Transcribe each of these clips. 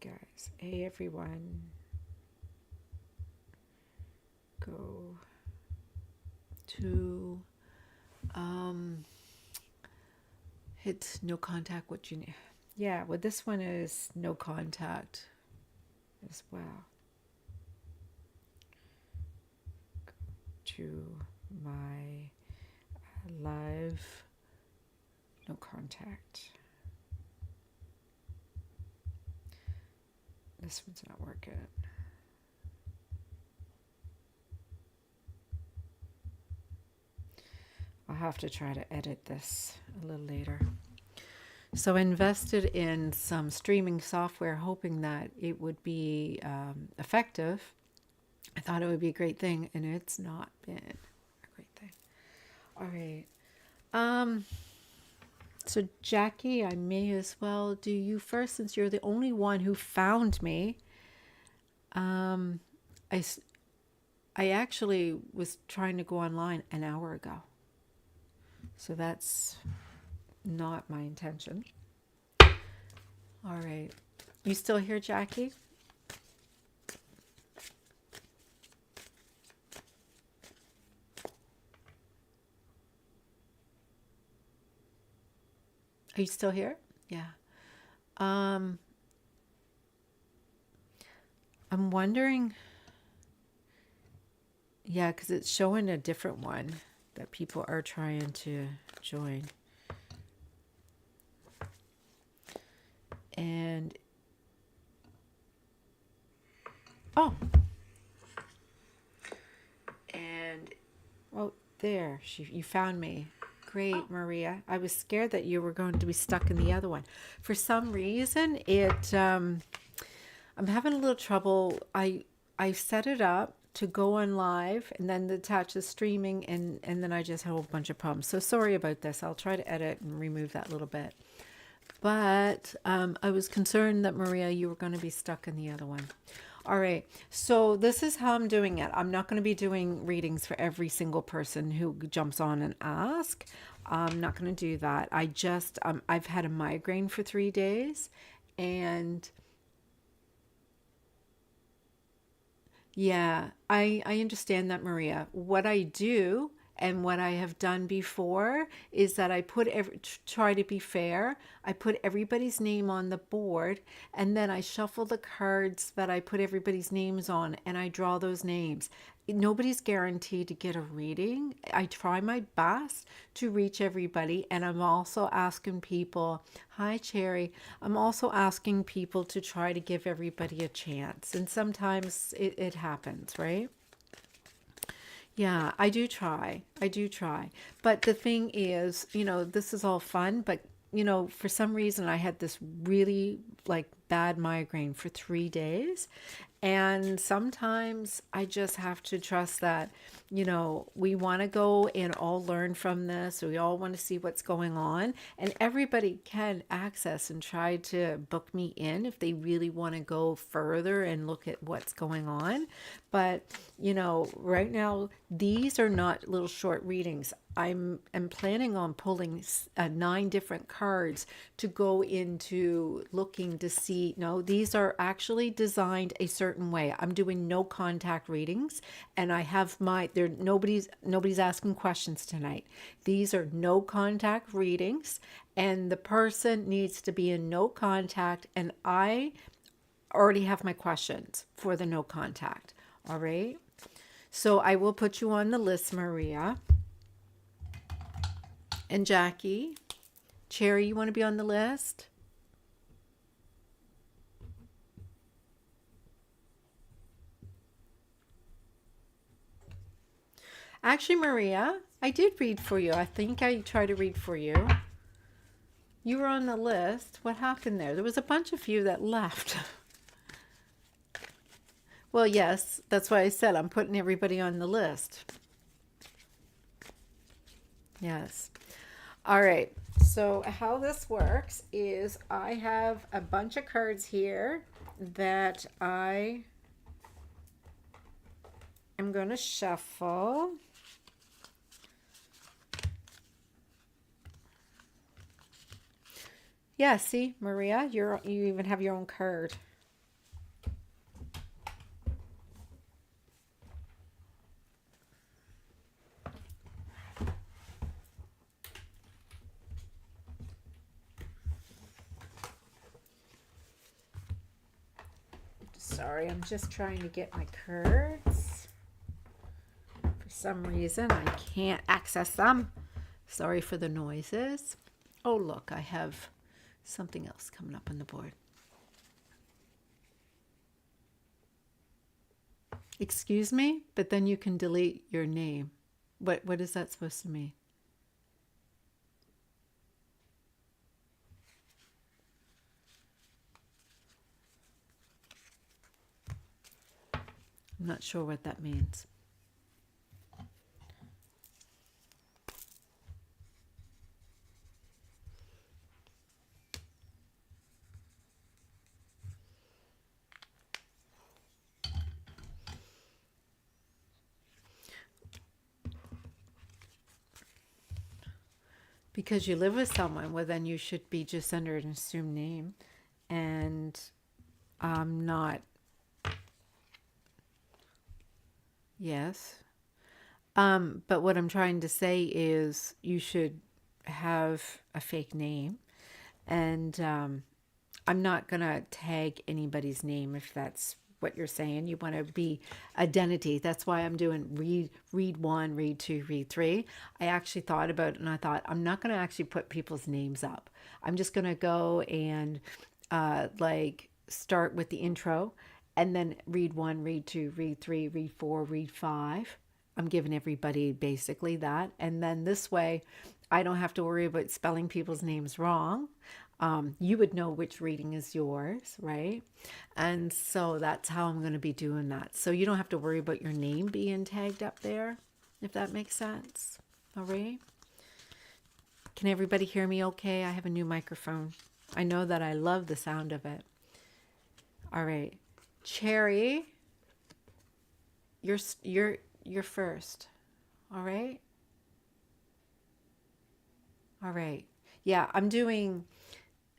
guys. Hey, everyone. Go to hit no contact. What you need? Yeah, well, this one is no contact as well. To my live no contact. This one's not working. I'll have to try to edit this a little later. So I invested in some streaming software hoping that it would be effective. I thought it would be a great thing, and it's not been a great thing. All right. So Jackie, I may as well do you first since you're the only one who found me. I, I actually was trying to go online an hour ago. So that's not my intention. All right. You still here, Jackie? Are you still here? Yeah. I'm wondering. Yeah, because it's showing a different one that people are trying to join. And oh, and oh, there you found me. Great, Maria. I was scared that you were going to be stuck in the other one. For some reason, I'm having a little trouble. I set it up to go on live and then attach the streaming and then I just have a bunch of problems. So sorry about this. I'll try to edit and remove that little bit. But I was concerned that Maria, you were going to be stuck in the other one. All right. So this is how I'm doing it. I'm not going to be doing readings for every single person who jumps on and ask. I'm not going to do that. I've had a migraine for 3 days and yeah, I understand that, Maria. What I do and what I have done before is that try to be fair. I put everybody's name on the board and then I shuffle the cards that I put everybody's names on and I draw those names. Nobody's guaranteed to get a reading. I try my best to reach everybody, and I'm also asking people, hi Cherry, I'm also asking people to try to give everybody a chance. And sometimes it happens, right? Yeah, I do try. I do try. But the thing is, this is all fun, but for some reason I had this really like bad migraine for 3 days. And sometimes I just have to trust that, we want to go and all learn from this. We all want to see what's going on. And everybody can access and try to book me in if they really want to go further and look at what's going on. But, right now, these are not little short readings. I'm planning on pulling 9 different cards to go into looking to see. No, these are actually designed a certain way. I'm doing no contact readings, and I have nobody's asking questions tonight. These are no contact readings, and the person needs to be in no contact, and I already have my questions for the no contact. All right. So I will put you on the list, Maria. And Jackie, Cherry, you want to be on the list? Actually, Maria, I did read for you. I think I tried to read for you. You were on the list. What happened there? There was a bunch of you that left. Well, yes, that's why I said I'm putting everybody on the list. Yes. All right. So how this works is I have a bunch of cards here that I am going to shuffle. Yeah, see, Maria, you even have your own card. Sorry, I'm just trying to get my cards. For some reason, I can't access them. Sorry for the noises. Oh, look, I have something else coming up on the board. Excuse me, but then you can delete your name. What is that supposed to mean? I'm not sure what that means. Because you live with someone, well, then you should be just under an assumed name. And I'm not. Yes. But what I'm trying to say is you should have a fake name. And I'm not going to tag anybody's name if that's what you're saying. You want to be identity. That's why I'm doing read 1, read 2, read 3. I actually thought about it and I thought I'm not going to actually put people's names up. I'm just going to go and like start with the intro and then read 1, read 2, read 3, read 4, read 5. I'm giving everybody basically that. And then this way, I don't have to worry about spelling people's names wrong. You would know which reading is yours, right? And so that's how I'm going to be doing that. So you don't have to worry about your name being tagged up there, if that makes sense. All right. Can everybody hear me okay? I have a new microphone. I know that I love the sound of it. All right. Cherry, you're first. All right. All right. Yeah, I'm doing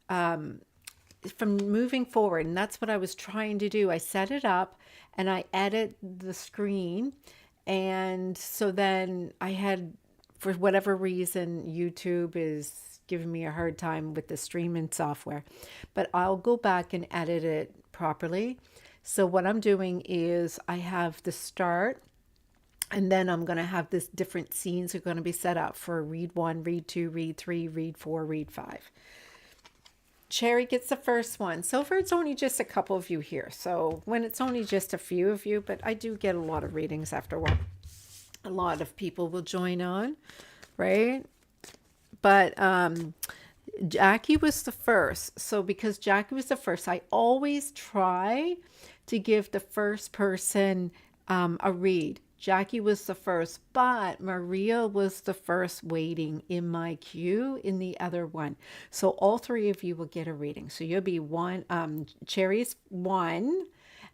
from moving forward, and that's what I was trying to do. I set it up and I edit the screen, and so then I had, for whatever reason, YouTube is giving me a hard time with the streaming software, but I'll go back and edit it properly. So what I'm doing is I have the start, and then I'm going to have this different scenes are going to be set up for read 1, read 2, read 3, read 4, read 5. Cherry gets the first one. So far, it's only just a couple of you here. So when it's only just a few of you, but I do get a lot of readings after a while. A lot of people will join on, right? But Jackie was the first. So because Jackie was the first, I always try to give the first person a read. Jackie was the first, but Maria was the first waiting in my queue in the other one. So all three of you will get a reading. So you'll be one, Cherry's 1,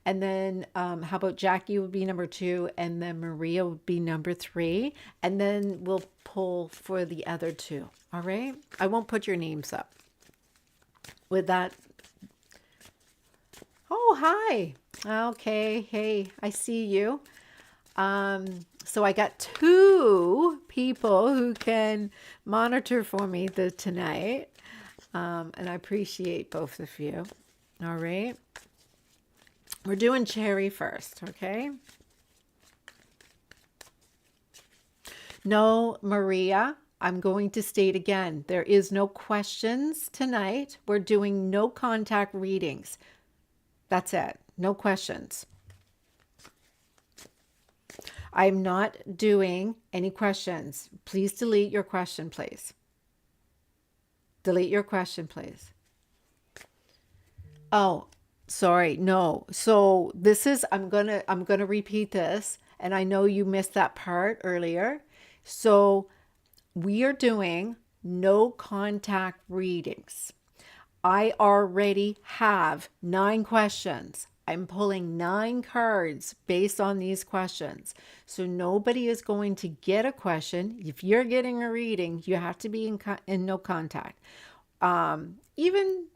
and then how about Jackie would be number 2, and then Maria would be number 3, and then we'll pull for the other 2. All right? I won't put your names up. With that, oh, hi. Okay, hey, I see you. So I got 2 people who can monitor for me tonight. And I appreciate both of you. All right. We're doing Cherry first, okay? No, Maria, I'm going to state again, there is no questions tonight. We're doing no contact readings. That's it. No questions. I'm not doing any questions. Please delete your question, please. Delete your question, please. Oh, sorry. No. So this is, I'm gonna repeat this, and I know you missed that part earlier. So we are doing no contact readings. I already have 9 questions. I'm pulling 9 cards based on these questions. So nobody is going to get a question. If you're getting a reading, you have to be in no contact. Even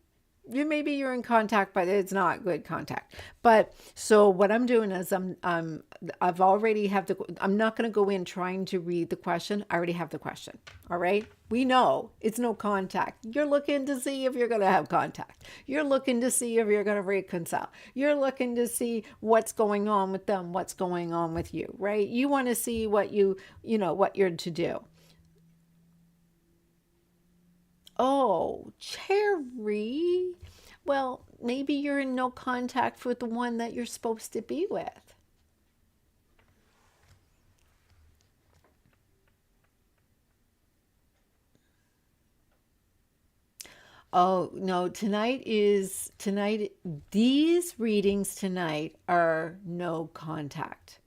maybe you're in contact, but it's not good contact. But so what I'm doing is I've already have the, I'm not going to go in trying to read the question. I already have the question. All right. We know it's no contact. You're looking to see if you're going to have contact. You're looking to see if you're going to reconcile. You're looking to see what's going on with them, what's going on with you, right? You want to see what what you're to do. Oh, Cherry. Well, maybe you're in no contact with the one that you're supposed to be with. Oh, no, tonight, these readings tonight are no contact.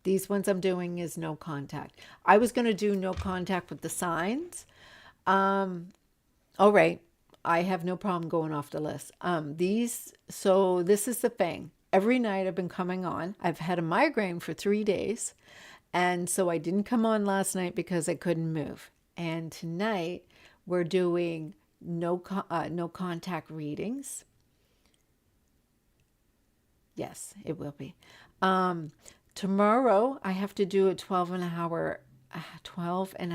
These ones I'm doing is no contact. I was going to do no contact with the signs. Um, all right. I have no problem going off the list. So this is the thing. Every night I've been coming on. I've had a migraine for 3 days. And so I didn't come on last night because I couldn't move. And tonight we're doing no contact readings. Yes, it will be. Um, Tomorrow I have to do a 12 and a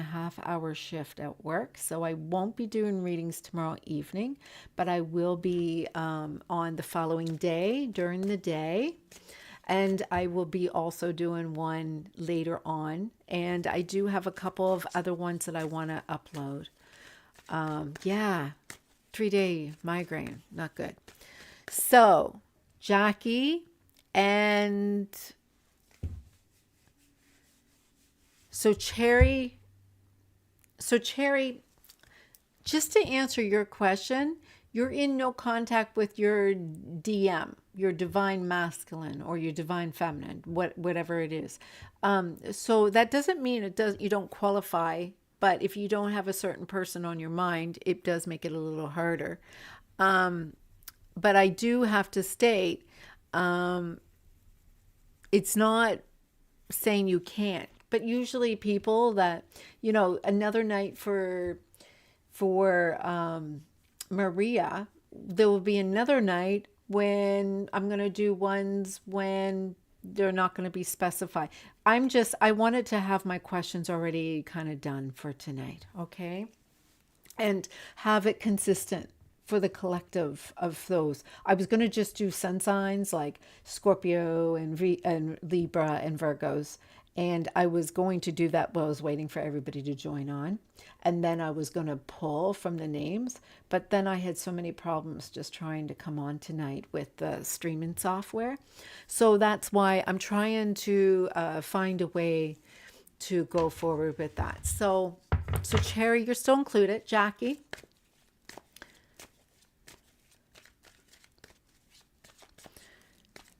half hour shift at work. So I won't be doing readings tomorrow evening, but I will be on the following day during the day. And I will be also doing one later on. And I do have a couple of other ones that I want to upload. Yeah, 3 day migraine, not good. So, Jackie, and so Cherry, Cherry, just to answer your question, you're in no contact with your DM, your divine masculine or your divine feminine, whatever it is. So that doesn't mean you don't qualify, but if you don't have a certain person on your mind, it does make it a little harder. But I do have to state, it's not saying you can't, but usually people that, another night for Maria, there will be another night when I'm going to do ones when they're not going to be specified. I wanted to have my questions already kind of done for tonight, okay? And have it consistent for the collective of those. I was going to just do sun signs like Scorpio and Libra and Virgos. And I was going to do that while I was waiting for everybody to join on. And then I was going to pull from the names. But then I had so many problems just trying to come on tonight with the streaming software. So that's why I'm trying to find a way to go forward with that. So Cherry, you're still included. Jackie.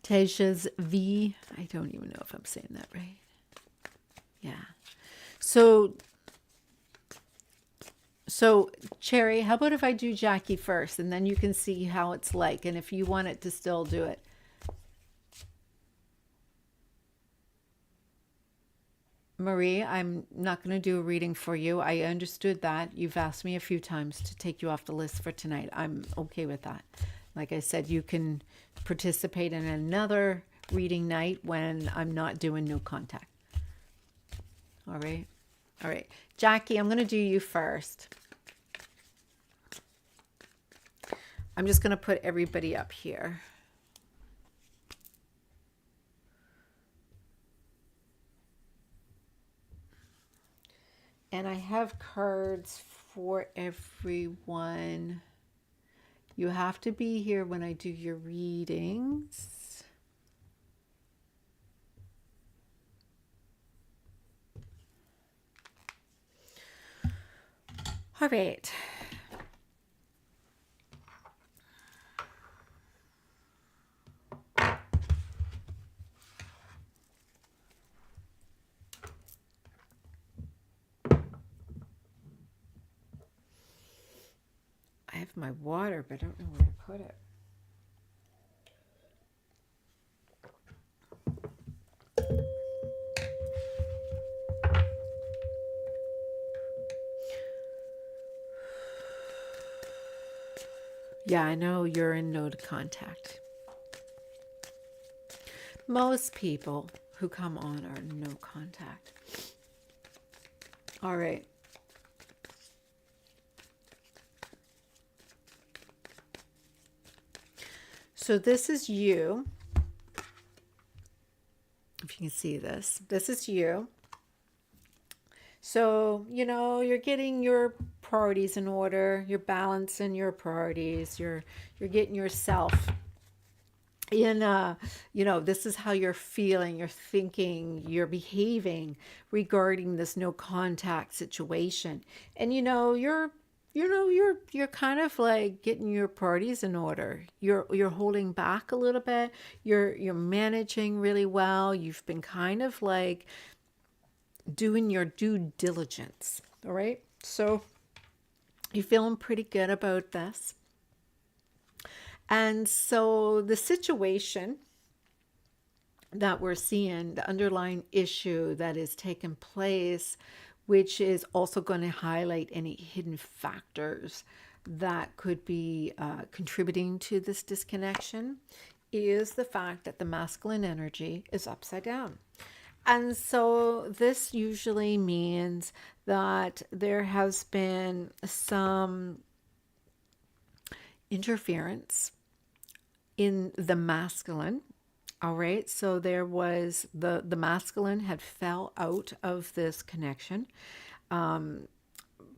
Teja's V. I don't even know if I'm saying that right. Yeah. So Cherry, how about if I do Jackie first and then you can see how it's like and if you want it to still do it. Marie, I'm not going to do a reading for you. I understood that. You've asked me a few times to take you off the list for tonight. I'm okay with that. Like I said, you can participate in another reading night when I'm not doing no contact. All right. All right. Jackie, I'm going to do you first. I'm just going to put everybody up here. And I have cards for everyone. You have to be here when I do your readings. All right. I have my water, but I don't know where to put it. Yeah, I know you're in no contact. Most people who come on are no contact. All right. So this is you. If you can see this, this is you. So, you're getting your priorities in order, you're balancing your priorities, you're getting yourself in this is how you're feeling, you're thinking, you're behaving regarding this no contact situation. And you're kind of like getting your priorities in order. You're holding back a little bit. You're managing really well. You've been kind of like doing your due diligence. All right. So you're feeling pretty good about this. And so the situation that we're seeing, the underlying issue that is taking place, which is also going to highlight any hidden factors that could be contributing to this disconnection, is the fact that the masculine energy is upside down. And so this usually means that there has been some interference in the masculine. All right, so there was the masculine had fell out of this connection,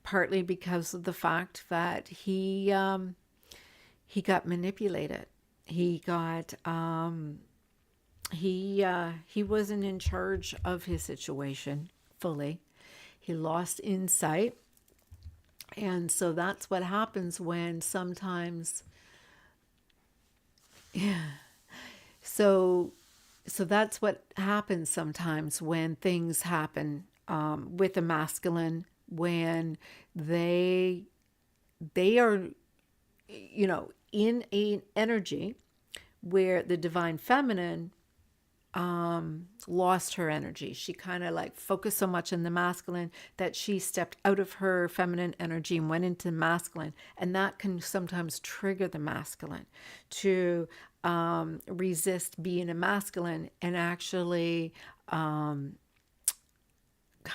partly because of the fact that he got manipulated. He got he wasn't in charge of his situation fully. He lost insight, and so that's what happens when sometimes. So, so that's what happens sometimes when things happen with the masculine, when they they are, in an energy where the divine feminine lost her energy. She kind of like focused so much on the masculine that she stepped out of her feminine energy and went into masculine. And that can sometimes trigger the masculine to resist being a masculine and actually kind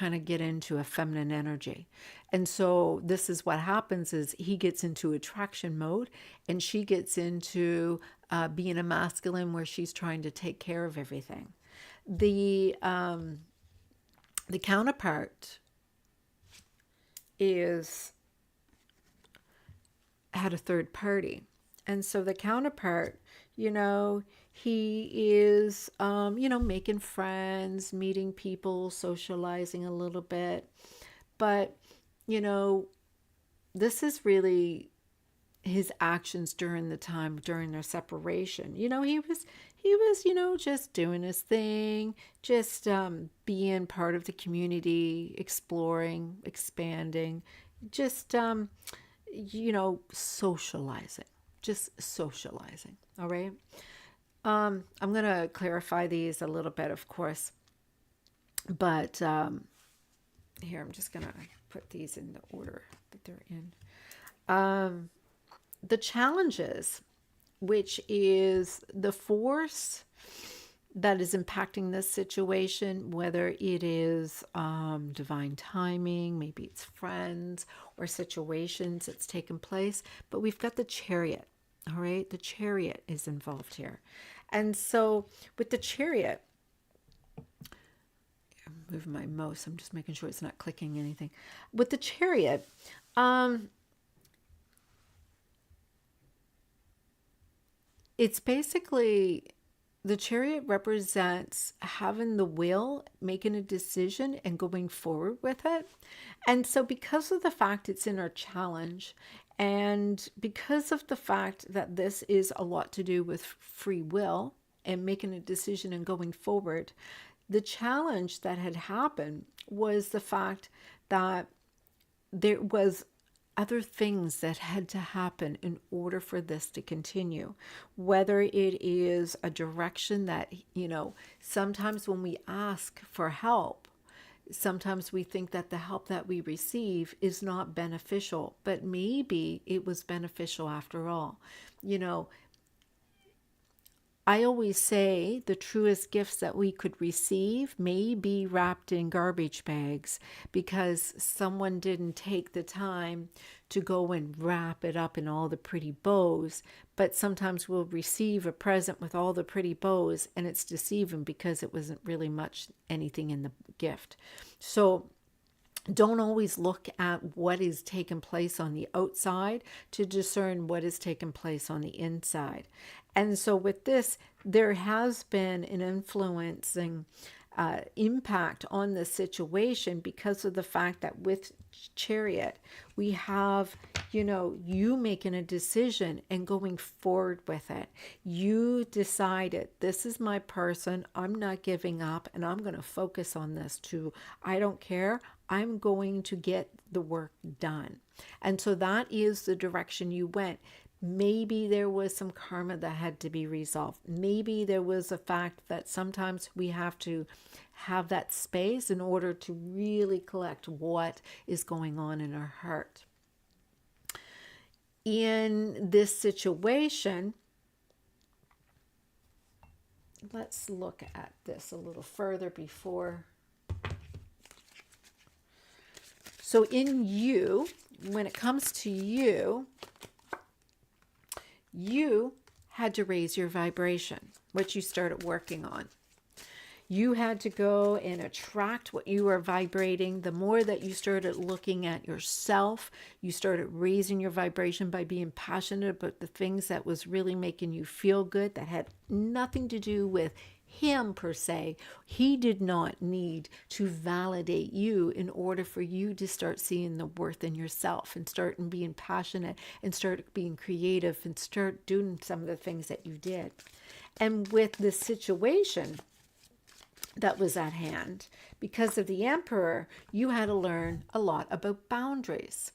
of get into a feminine energy. And so this is what happens is he gets into attraction mode and she gets into being a masculine where she's trying to take care of everything. The counterpart is had a third party. And so the counterpart, he is, making friends, meeting people, socializing a little bit. But, this is really his actions during the time during their separation. He was just doing his thing, just being part of the community, exploring, expanding, just socializing, just socializing. All right. I'm going to clarify these a little bit, of course, but here I'm just going to put these in the order that they're in. The challenges, which is the force that is impacting this situation, whether it is divine timing, maybe it's friends or situations that's taken place. But we've got the chariot, all right? The chariot is involved here. And so with the chariot, I'm moving my mouse, I'm just making sure it's not clicking anything. With the chariot, it's basically the chariot represents having the will, making a decision, and going forward with it. And so, because of the fact it's in our challenge, and because of the fact that this is a lot to do with free will and making a decision and going forward, the challenge that had happened was the fact that there was other things that had to happen in order for this to continue. Whether it is a direction that, sometimes when we ask for help, Sometimes we think that the help that we receive is not beneficial, but maybe it was beneficial after all. You know, I always say the truest gifts that we could receive may be wrapped in garbage bags because someone didn't take the time to go and wrap it up in all the pretty bows. But sometimes we'll receive a present with all the pretty bows and it's deceiving because it wasn't really much anything in the gift. So don't always look at what is taking place on the outside to discern what is taking place on the inside. And so with this, there has been an influencing impact on the situation because of the fact that with Chariot, we have, you making a decision and going forward with it. You decided, this is my person. I'm not giving up and I'm going to focus on this too. I don't care. I'm going to get the work done. And so that is the direction you went. Maybe there was some karma that had to be resolved. Maybe there was a fact that sometimes we have to have that space in order to really collect what is going on in our heart. In this situation, let's look at this a little further before. So in you, when it comes to you, you had to raise your vibration, which you started working on. You had to go and attract what you were vibrating. The more that you started looking at yourself, you started raising your vibration by being passionate about the things that was really making you feel good, that had nothing to do with him per se. He did not need to validate you in order for you to start seeing the worth in yourself and start being passionate and start being creative and start doing some of the things that you did. And with this situation that was at hand, because of the Emperor, you had to learn a lot about boundaries.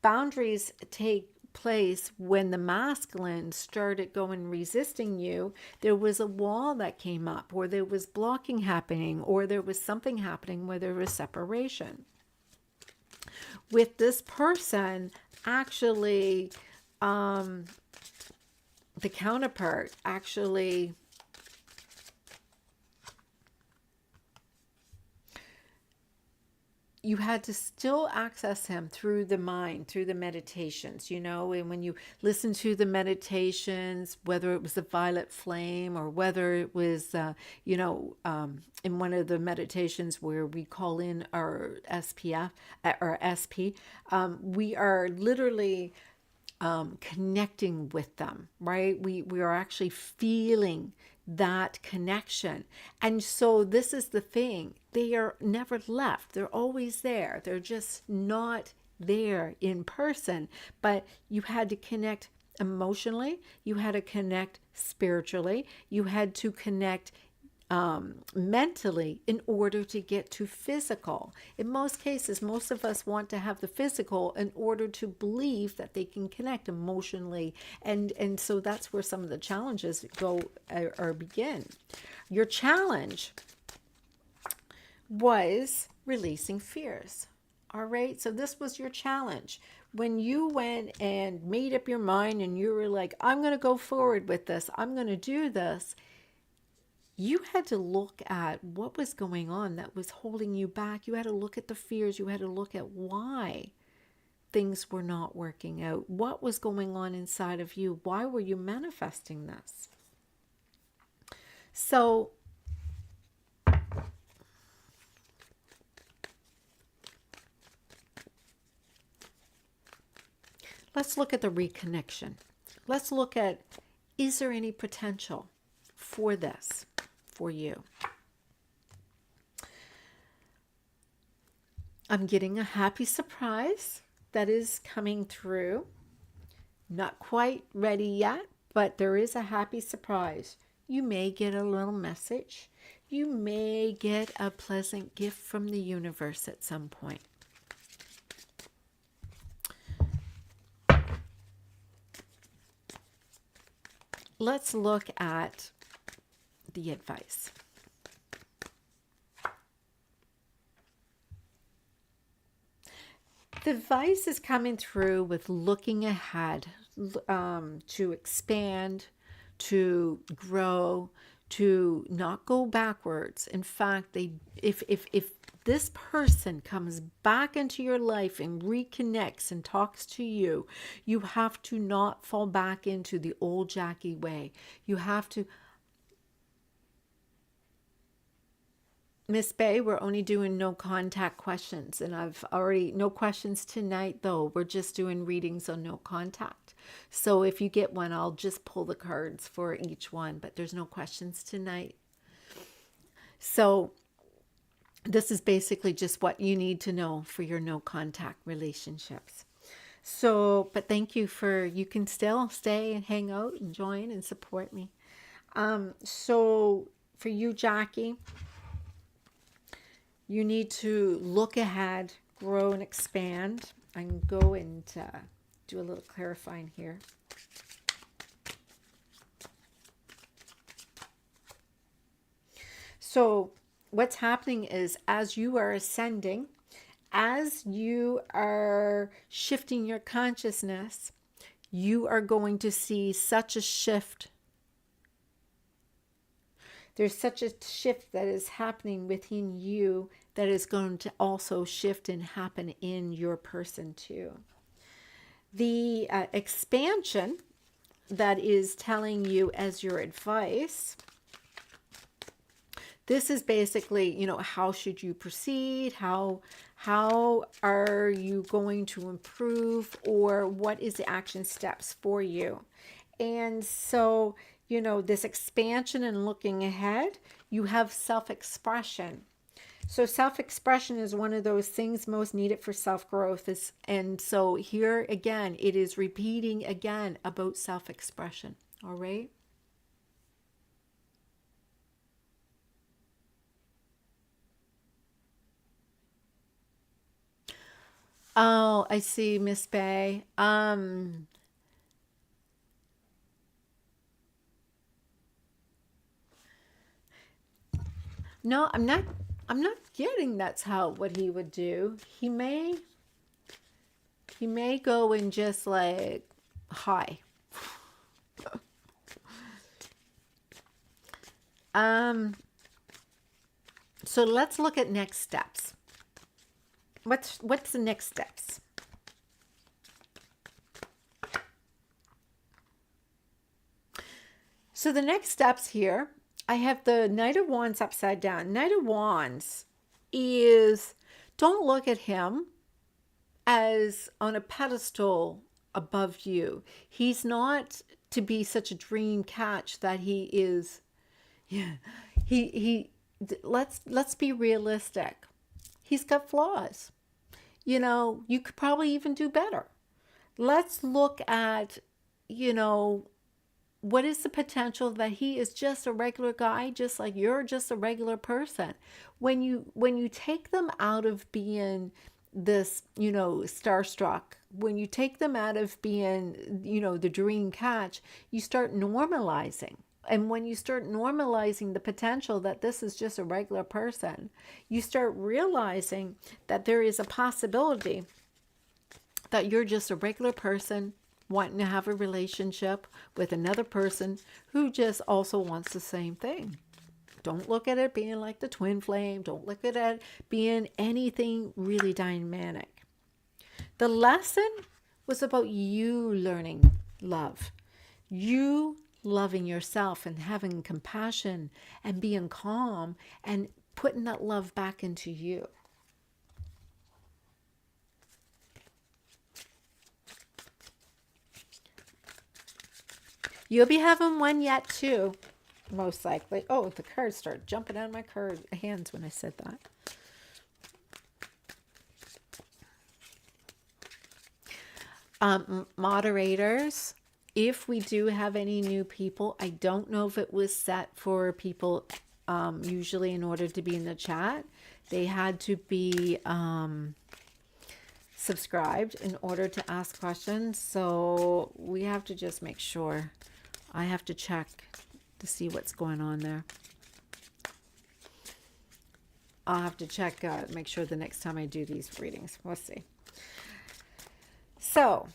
Boundaries take place when the masculine started going resisting you. There was a wall that came up, or there was blocking happening, or there was something happening where there was separation. With this person, actually, the counterpart actually you had to still access him through the mind, through the meditations, and when you listen to the meditations, whether it was the violet flame or whether it was, in one of the meditations where we call in our SPF or SP, we are literally connecting with them, right? We are actually feeling that connection. And so this is the thing. They are never left. They're always there. They're just not there in person. But you had to connect emotionally. You had to connect spiritually. You had to connect mentally in order to get to physical. In most cases, most of us want to have the physical in order to believe that they can connect emotionally. And so that's where some of the challenges go or begin. Your challenge was releasing fears. All right. So this was your challenge. When you went and made up your mind and you were like, I'm going to go forward with this, I'm going to do this, you had to look at what was going on that was holding you back. You had to look at the fears. You had to look at why things were not working out. What was going on inside of you? Why were you manifesting this? So let's look at the reconnection. Let's look at, is there any potential for this? For you. I'm getting a happy surprise that is coming through. Not quite ready yet, but there is a happy surprise. You may get a little message. You may get a pleasant gift from the universe at some point. Let's look at the advice. The advice is coming through with looking ahead, to expand, to grow, to not go backwards. In fact, if this person comes back into your life and reconnects and talks to you, you have to not fall back into the old Jackie way. You have to, Miss Bay, we're only doing no contact questions, and I've already, no questions tonight though. We're just doing readings on no contact. So if you get one, I'll just pull the cards for each one, but there's no questions tonight. So this is basically just what you need to know for your no contact relationships. So, but thank you for, you can still stay and hang out and join and support me. So for you, Jackie, you need to look ahead, grow and expand. I can go and do a little clarifying here. So what's happening is, as you are ascending, as you are shifting your consciousness, you are going to see such a shift. There's such a shift that is happening within you that is going to also shift and happen in your person too. The expansion that is telling you as your advice, this is basically, you know, how should you proceed? How are you going to improve, or what is the action steps for you? And so, you know, this expansion and looking ahead, you have self-expression. So self-expression is one of those things most needed for self-growth. And so here again, it is repeating again about self-expression. All right. Oh, I see, Miss Bay. No, I'm not getting that's how what he would do. He may go and just like hi. Um so let's look at next steps. What's the next steps? So the next steps here, I have the Knight of Wands upside down. Knight of Wands is, don't look at him as on a pedestal above you. He's not to be such a dream catch that he is. Yeah, he let's be realistic. He's got flaws. You know, you could probably even do better. Let's look at, you know, what is the potential that he is just a regular guy, just like you're just a regular person. When you take them out of being this, you know, starstruck, when you take them out of being, you know, the dream catch, you start normalizing. And when you start normalizing the potential that this is just a regular person, you start realizing that there is a possibility that you're just a regular person wanting to have a relationship with another person who just also wants the same thing. Don't look at it being like the twin flame. Don't look at it being anything really dynamic. The lesson was about you learning love. You loving yourself and having compassion and being calm and putting that love back into you. You'll be having one yet too, most likely. Oh, the cards start jumping out of my hands when I said that. Moderators, if we do have any new people, I don't know if it was set for people, usually in order to be in the chat, they had to be subscribed in order to ask questions. So we have to just make sure. I have to check to see what's going on there. I'll have to check, make sure the next time I do these readings. We'll see. So,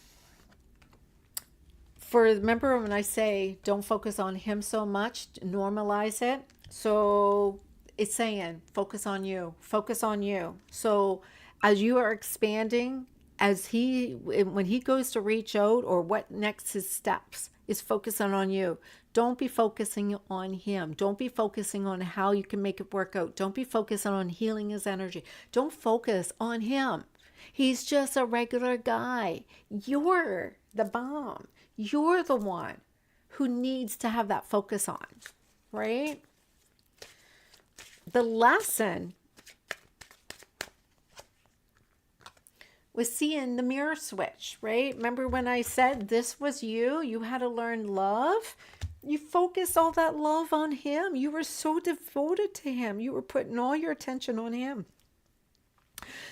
remember when I say don't focus on him so much, normalize it. So it's saying focus on you, focus on you. So as you are expanding, when he goes to reach out, or what next his steps is focusing on you. Don't be focusing on him. Don't be focusing on how you can make it work out. Don't be focusing on healing his energy. Don't focus on him. He's just a regular guy. You're the bomb. You're the one who needs to have that focus on, right? The lesson was seeing the mirror switch, right? Remember when I said this was you? You had to learn love. You focused all that love on him. You were so devoted to him. You were putting all your attention on him.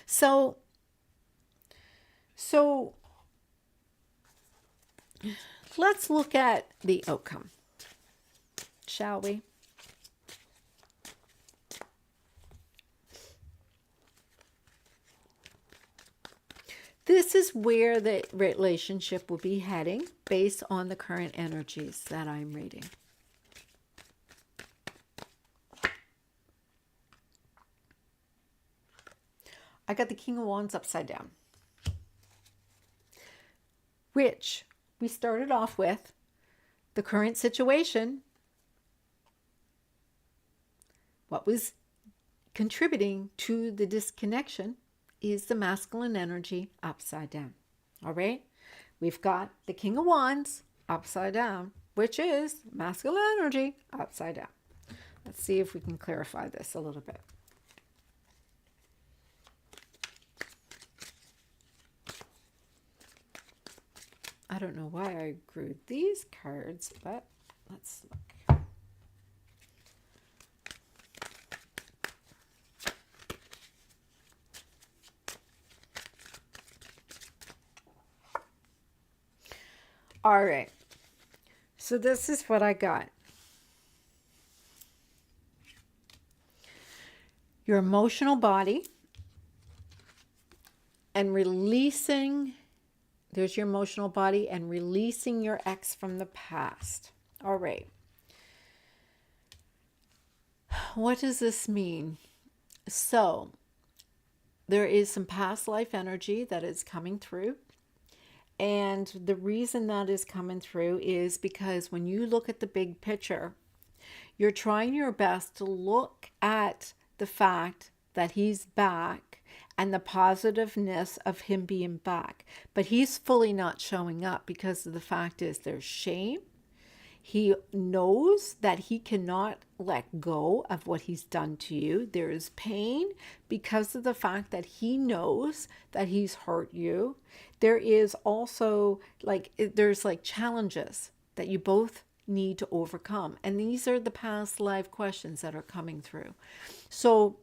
So let's look at the outcome, shall we? This is where the relationship will be heading based on the current energies that I'm reading. I got the King of Wands upside down, which we started off with the current situation. What was contributing to the disconnection is the masculine energy upside down. All right. We've got the King of Wands upside down, which is masculine energy upside down. Let's see if we can clarify this a little bit. I don't know why I grew these cards, but let's look. All right. So this is what I got. Your emotional body and releasing. There's your emotional body and releasing your ex from the past. All right. What does this mean? So there is some past life energy that is coming through. And the reason that is coming through is because when you look at the big picture, you're trying your best to look at the fact that he's back and the positiveness of him being back. But he's fully not showing up because of the fact is there's shame. He knows that he cannot let go of what he's done to you. There is pain because of the fact that he knows that he's hurt you. There is also there's challenges that you both need to overcome. And these are the past life questions that are coming through. So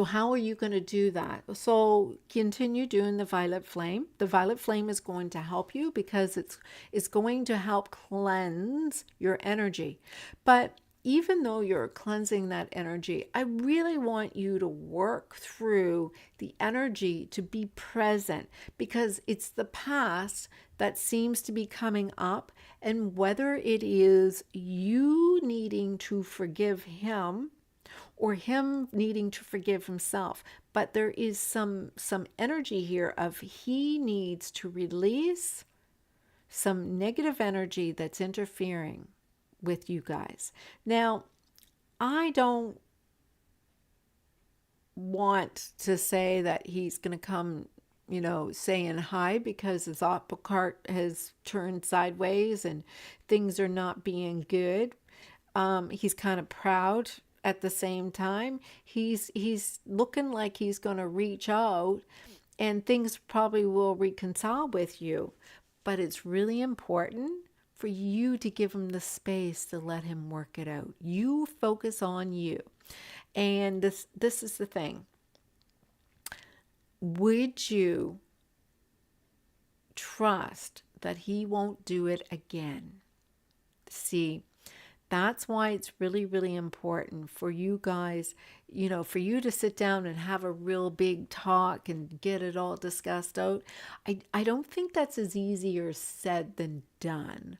how are you going to do that? So continue doing the violet flame. The violet flame is going to help you because it's going to help cleanse your energy. But even though you're cleansing that energy, I really want you to work through the energy to be present, because it's the past that seems to be coming up. And whether it is you needing to forgive him or him needing to forgive himself, but there is some energy here of he needs to release some negative energy that's interfering with you guys. Now, I don't want to say that he's going to come, saying hi, because his apple cart has turned sideways and things are not being good. He's kind of proud. At the same time, he's looking like he's going to reach out and things probably will reconcile with you. But it's really important for you to give him the space to let him work it out. You focus on you. And this is the thing. Would you trust that he won't do it again? See, That's why it's really, really important for you guys, you know, for you to sit down and have a real big talk and get it all discussed out. I don't think that's as easier said than done.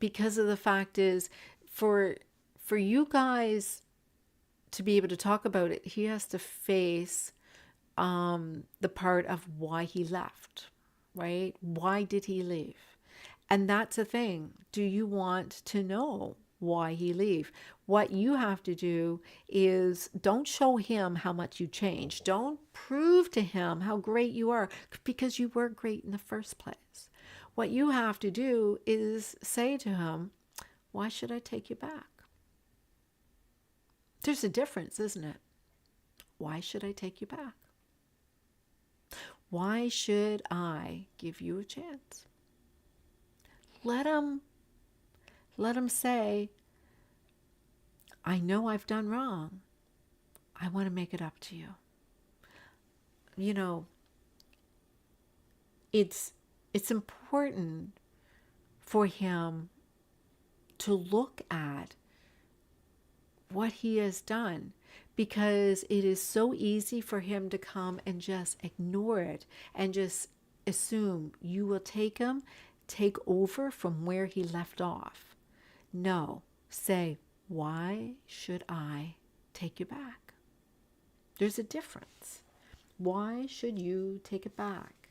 Because of the fact is for for you guys to be able to talk about it, he has to face the part of why he left, right? Why did he leave? And that's the thing. Do you want to know why he leave? What you have to do is don't show him how much you changed. Don't prove to him how great you are because you were great in the first place. What you have to do is say to him, why should I take you back? There's a difference, isn't it? Why should I take you back? Why should I give you a chance? Let him say, I know I've done wrong. I want to make it up to you. You know, it's important for him to look at what he has done, because it is so easy for him to come and just ignore it and just assume you will take over from where he left off. No, say, why should I take you back? There's a difference. Why should you take it back?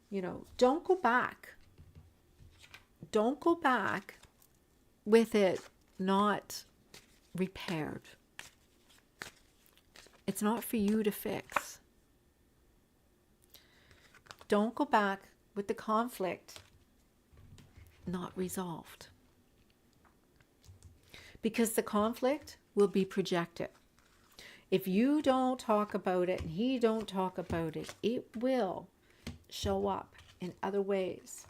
You know, don't go back. Don't go back with it not repaired. It's not for you to fix. Don't go back with the conflict not resolved, because the conflict will be projected. If you don't talk about it and he don't talk about it, it will show up in other ways.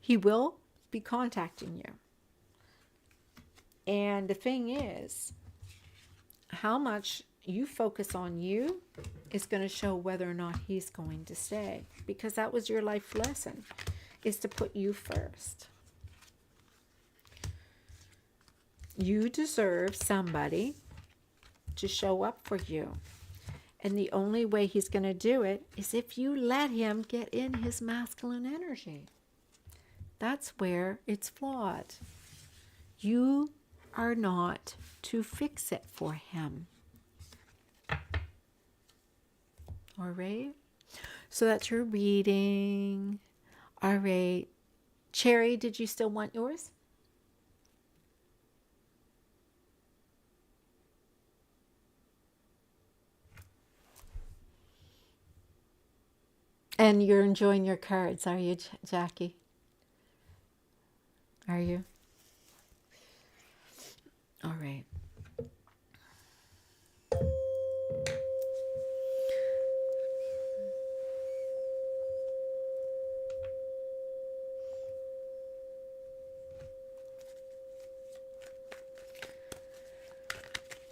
He will be contacting you. And the thing is, how much you focus on you is going to show whether or not he's going to stay, because that was your life lesson, is to put you first. You deserve somebody to show up for you. And the only way he's going to do it is if you let him get in his masculine energy. That's where it's flawed. You are not to fix it for him. All right. So that's your reading. All right. Cherry, did you still want yours? And you're enjoying your cards, are you, Jackie? Are you? All right.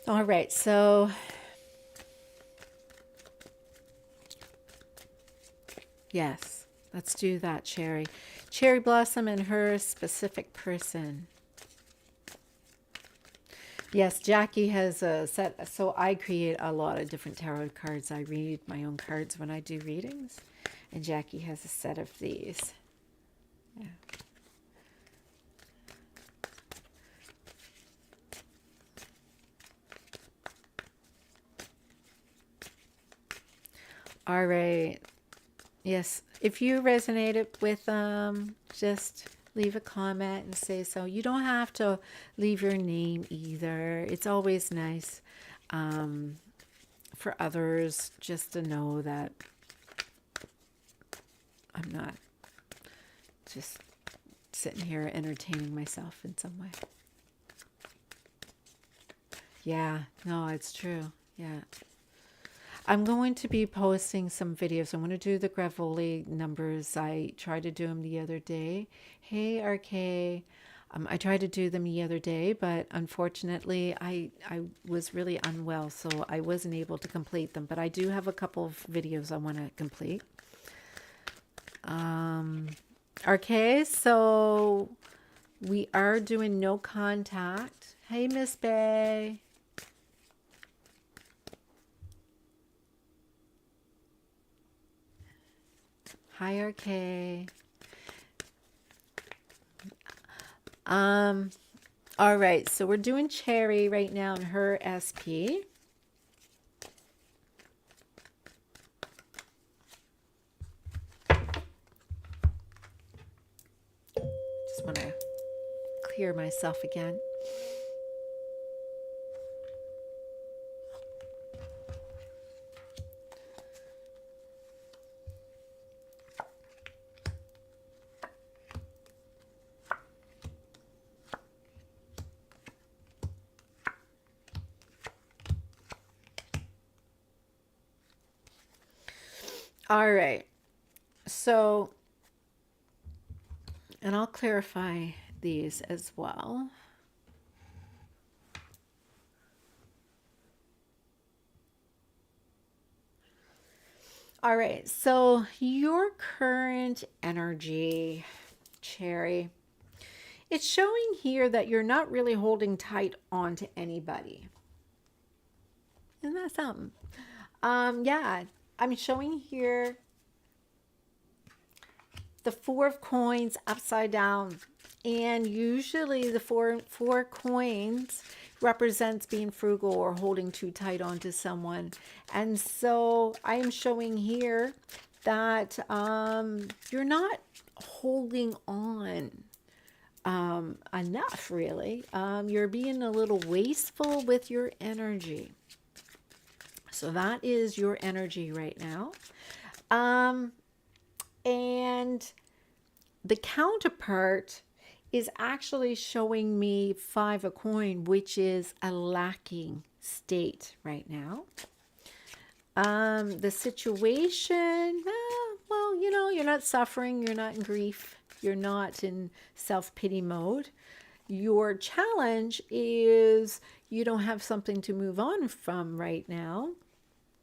All right, so yes, let's do that, Cherry. Cherry Blossom and her specific person. Yes, Jackie has a set. So I create a lot of different tarot cards. I read my own cards when I do readings. And Jackie has a set of these. Yeah. All right. Yes, if you resonated with just leave a comment and say so. You don't have to leave your name either. It's always nice for others just to know that I'm not just sitting here entertaining myself in some way. Yeah, no, it's true. Yeah. I'm going to be posting some videos. I'm going to do the Gravoli numbers. I tried to do them the other day. Hey, RK. I tried to do them the other day, but unfortunately, I was really unwell, so I wasn't able to complete them. But I do have a couple of videos I want to complete. Okay, so we are doing no contact. Hey, Miss Bay. Hi, RK. All right, so we're doing Cherry right now in her SP. Just want to clear myself again. All right, so, and I'll clarify these as well. All right, so your current energy, Cherry, it's showing here that you're not really holding tight on to anybody. Isn't that something? Yeah, I'm showing here the Four of Coins upside down. And usually the four coins represents being frugal or holding too tight onto someone. And so I am showing here that you're not holding on enough, really. You're being a little wasteful with your energy. So that is your energy right now. And the counterpart is actually showing me Five of Coin, which is a lacking state right now. The situation, well, you know, you're not suffering, you're not in grief, you're not in self-pity mode. Your challenge is you don't have something to move on from right now.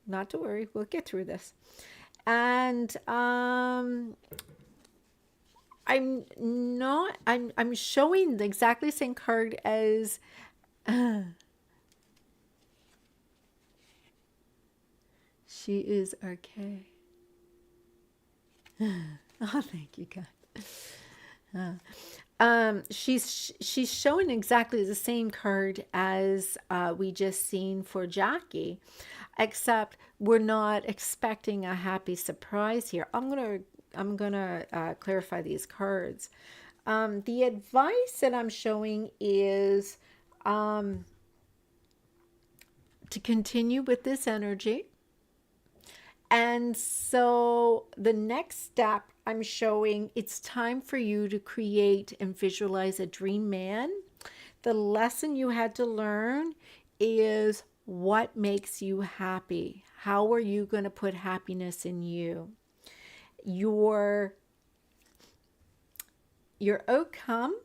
Not to worry, we'll get through this. And I'm showing the exactly same card as she is RK. Oh, thank you, God. She's showing exactly the same card as we just seen for Jackie, except we're not expecting a happy surprise here. I'm gonna clarify these cards. The advice that I'm showing is to continue with this energy. And so the next step I'm showing, it's time for you to create and visualize a dream man. The lesson you had to learn is what makes you happy. How are you going to put happiness in you? Your outcome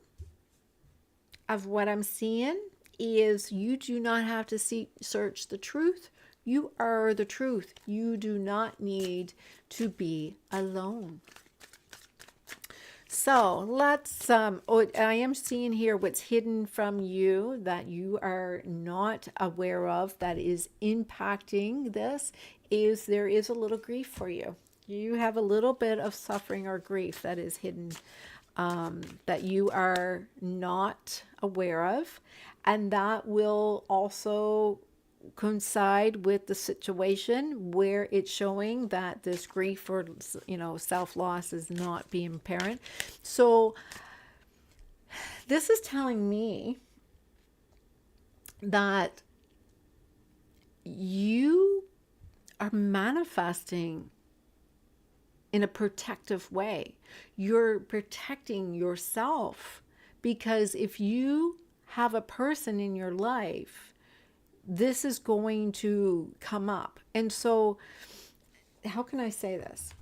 of what I'm seeing is you do not have to search the truth. You are the truth. You do not need to be alone. So let's, I am seeing here what's hidden from you that you are not aware of that is impacting this is there is a little grief for you. You have a little bit of suffering or grief that is hidden that you are not aware of. And that will also coincide with the situation where it's showing that this grief or self-loss is not being apparent. So this is telling me that you are manifesting in a protective way. You're protecting yourself because if you have a person in your life, this is going to come up. And so, how can I say this?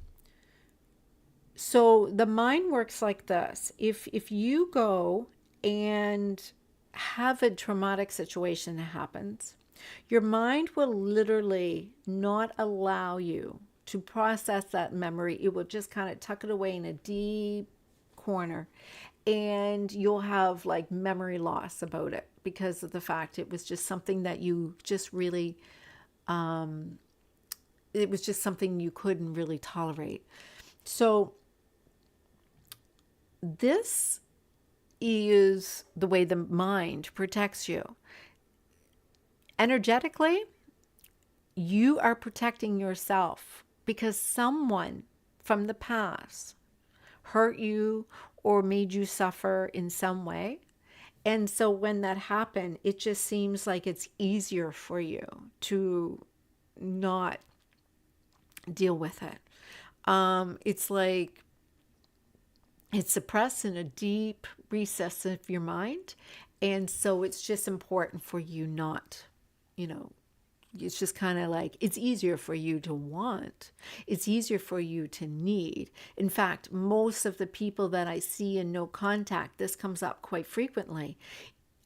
So the mind works like this. If you go and have a traumatic situation that happens, your mind will literally not allow you to process that memory. It will just kind of tuck it away in a deep corner, and you'll have like memory loss about it because of the fact it was just something that you just really, it was just something you couldn't really tolerate. So this is the way the mind protects you. Energetically, you are protecting yourself because someone from the past hurt you or made you suffer in some way. And so when that happened, it just seems like it's easier for you to not deal with it. It's like it's suppressed in a deep recess of your mind. And so it's just important for you not, you know, it's just kind of like it's easier for you to want. It's easier for you to need. In fact, most of the people that I see in no contact, this comes up quite frequently.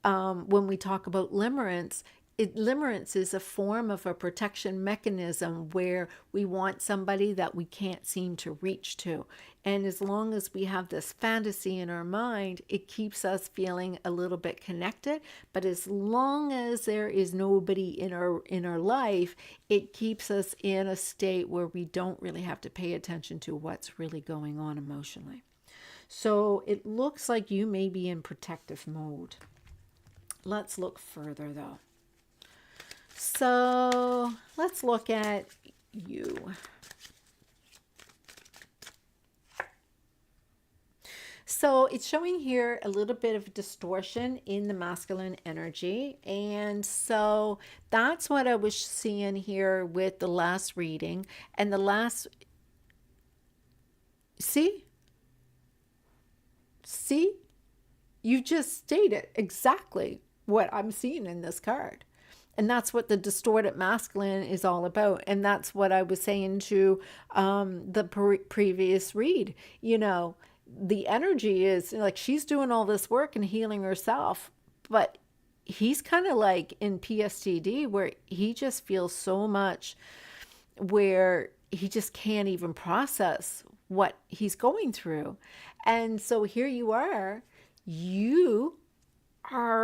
When we talk about limerence, limerence is a form of a protection mechanism where we want somebody that we can't seem to reach to. And as long as we have this fantasy in our mind, it keeps us feeling a little bit connected. But as long as there is nobody in our life, it keeps us in a state where we don't really have to pay attention to what's really going on emotionally. So it looks like you may be in protective mode. Let's look further though. So let's look at you. So it's showing here a little bit of distortion in the masculine energy. And so that's what I was seeing here with the last reading. And the last, see, you just stated exactly what I'm seeing in this card. And that's what the distorted masculine is all about. And that's what I was saying to the previous read. You know, the energy is like she's doing all this work and healing herself, but he's kind of like in PSTD where he just feels so much where he just can't even process what he's going through. And so here you are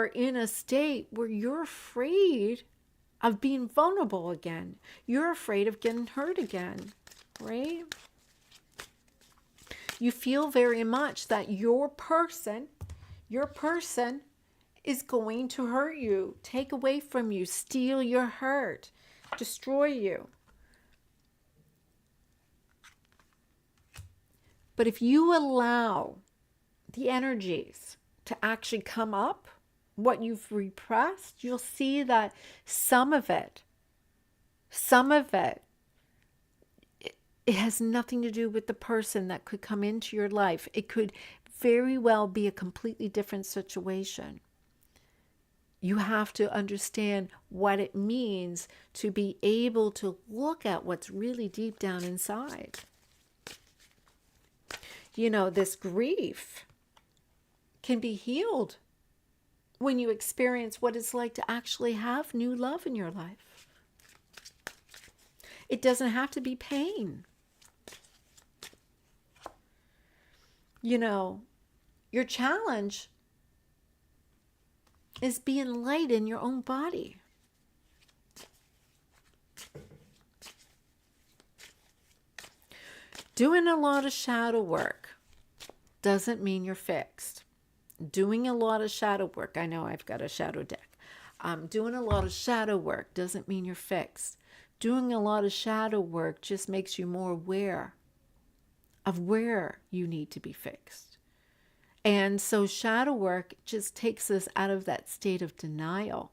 in a state where you're afraid of being vulnerable again. You're afraid of getting hurt again, right? You feel very much that your person is going to hurt you, take away from you, steal your heart, destroy you. But if you allow the energies to actually come up, what you've repressed, you'll see that some of it, it has nothing to do with the person that could come into your life. It could very well be a completely different situation. You have to understand what it means to be able to look at what's really deep down inside. You know, this grief can be healed when you experience what it's like to actually have new love in your life. It doesn't have to be pain. You know, your challenge is being light in your own body. Doing a lot of shadow work doesn't mean you're fixed. Doing a lot of shadow work, I know I've got a shadow deck. Doing a lot of shadow work doesn't mean you're fixed. Doing a lot of shadow work just makes you more aware of where you need to be fixed. And so shadow work just takes us out of that state of denial.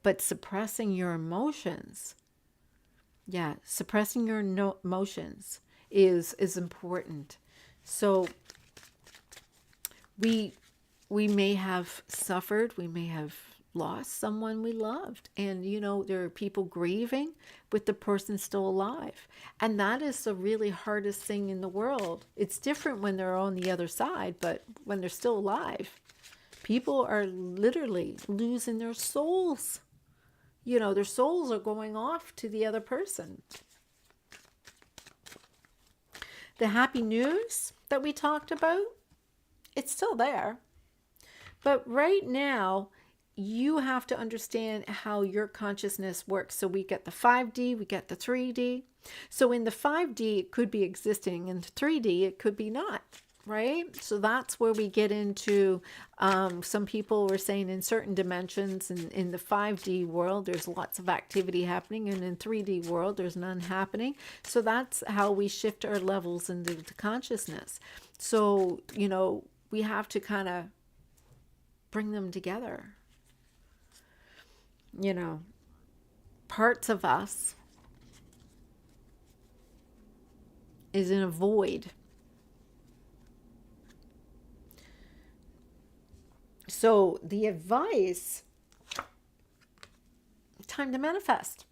But suppressing your emotions, suppressing your emotions is important. So we may have suffered, we may have lost someone we loved. And, you know, there are people grieving with the person still alive. And that is the really hardest thing in the world. It's different when they're on the other side, but when they're still alive, people are literally losing their souls. You know, their souls are going off to the other person. The happy news that we talked about, It's still there. But right now, you have to understand how your consciousness works. So we get the 5D, we get the 3D. So in the 5D, it could be existing. In the 3D, it could be not, right? So that's where we get into, some people were saying in certain dimensions, in the 5D world, there's lots of activity happening. And in 3D world, there's none happening. So that's how we shift our levels into the consciousness. So, we have to kind of bring them together. Parts of us is in a void. So the advice, time to manifest.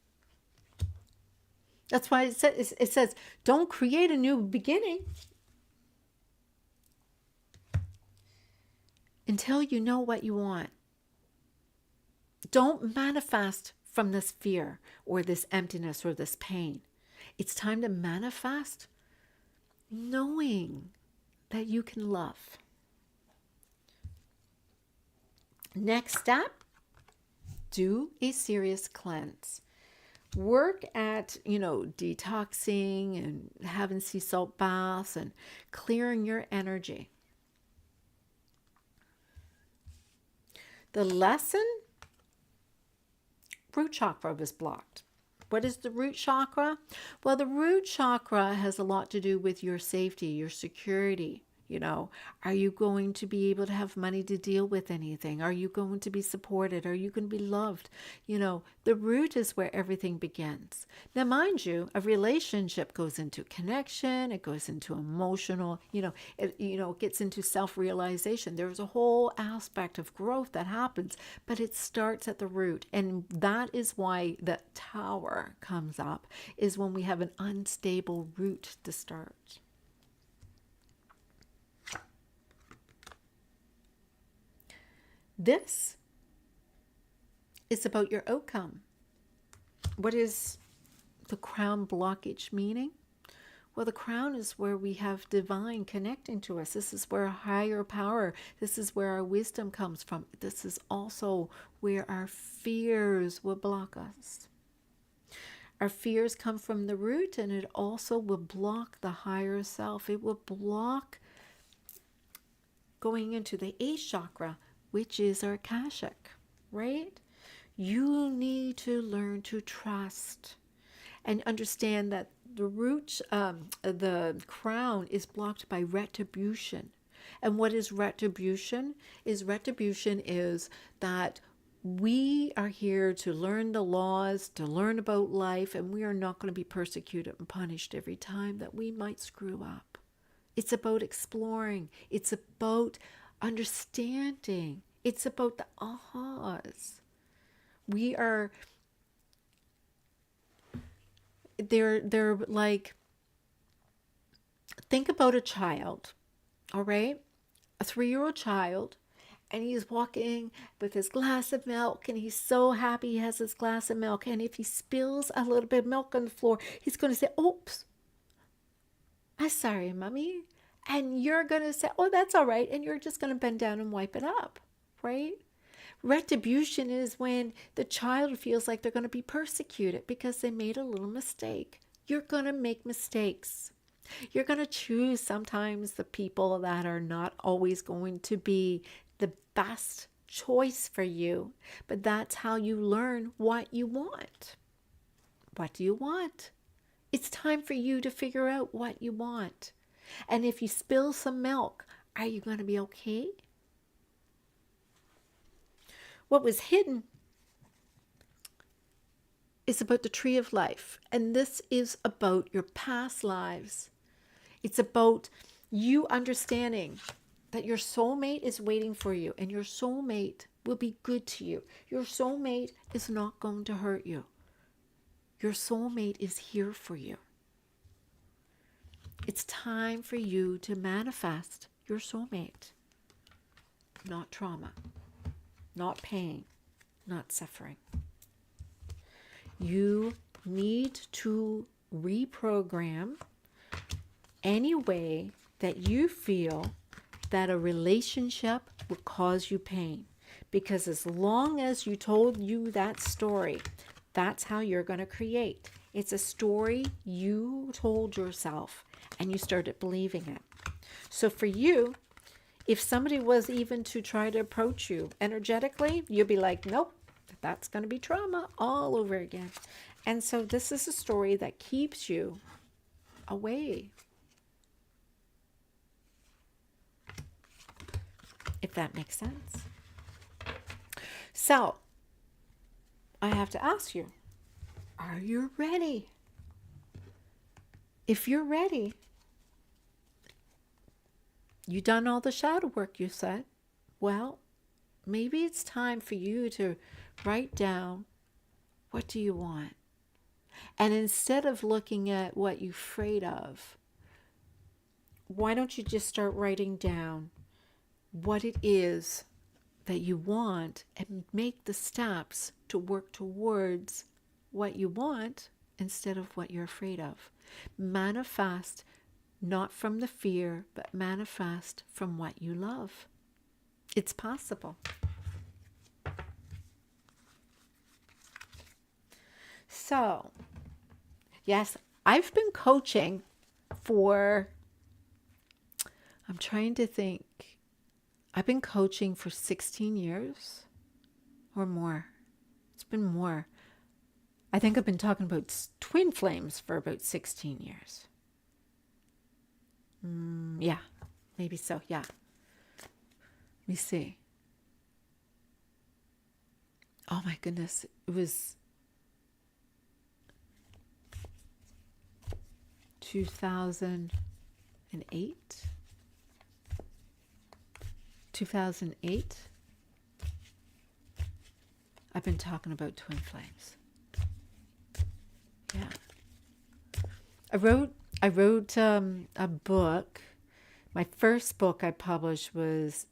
That's why it says don't create a new beginning until you know what you want. Don't manifest from this fear or this emptiness or this pain. It's time to manifest knowing that you can love. Next step, do a serious cleanse. Work at, detoxing and having sea salt baths and clearing your energy. The lesson, root chakra was blocked. What is the root chakra? Well, the root chakra has a lot to do with your safety, your security. Are you going to be able to have money to deal with anything? Are you going to be supported? Are you going to be loved? The root is where everything begins. Now, mind you, a relationship goes into connection. It goes into emotional, it gets into self-realization. There's a whole aspect of growth that happens, but it starts at the root. And that is why the tower comes up, is when we have an unstable root to start. This is about your outcome. What is the crown blockage meaning? Well, the crown is where we have divine connecting to us. This is where higher power, this is where our wisdom comes from. This is also where our fears will block us. Our fears come from the root, and it also will block the higher self. It will block going into the 8th chakra, which is our Akashic, right? You need to learn to trust and understand that the root, the crown is blocked by retribution. And what is retribution? Retribution is that we are here to learn the laws, to learn about life, and we are not going to be persecuted and punished every time that we might screw up. It's about exploring. It's about understanding. It's about the ahas. They're like, think about a child, all right? A 3-year-old child, and he's walking with his glass of milk, and he's so happy he has his glass of milk. And if he spills a little bit of milk on the floor, he's going to say, oops, I'm sorry, Mommy. And you're going to say, oh, that's all right. And you're just going to bend down and wipe it up, right? Retribution is when the child feels like they're going to be persecuted because they made a little mistake. You're going to make mistakes. You're going to choose sometimes the people that are not always going to be the best choice for you. But that's how you learn what you want. What do you want? It's time for you to figure out what you want. And if you spill some milk, are you going to be okay? What was hidden is about the tree of life. And this is about your past lives. It's about you understanding that your soulmate is waiting for you, and your soulmate will be good to you. Your soulmate is not going to hurt you. Your soulmate is here for you. It's time for you to manifest your soulmate. Not trauma, not pain, not suffering. You need to reprogram any way that you feel that a relationship will cause you pain. Because as long as you told you that story, that's how you're going to create. It's a story you told yourself and you started believing it. So for you, if somebody was even to try to approach you energetically, you'd be like, nope, that's going to be trauma all over again. And so this is a story that keeps you away. If that makes sense. So, I have to ask you, are you ready? If you're ready, you've done all the shadow work, you said. Well, maybe it's time for you to write down, what do you want? And instead of looking at what you're afraid of, why don't you just start writing down what it is that you want and make the steps to work towards what you want instead of what you're afraid of. Manifest not from the fear, but manifest from what you love. It's possible. So, yes, I've been coaching for, I'm trying to think, I've been coaching for 16 years or more. It's been more. I think I've been talking about twin flames for about 16 years. Yeah, maybe so. Yeah. Let me see. Oh my goodness. It was 2008. 2008. I've been talking about twin flames. Yeah. I wrote a book. My first book I published was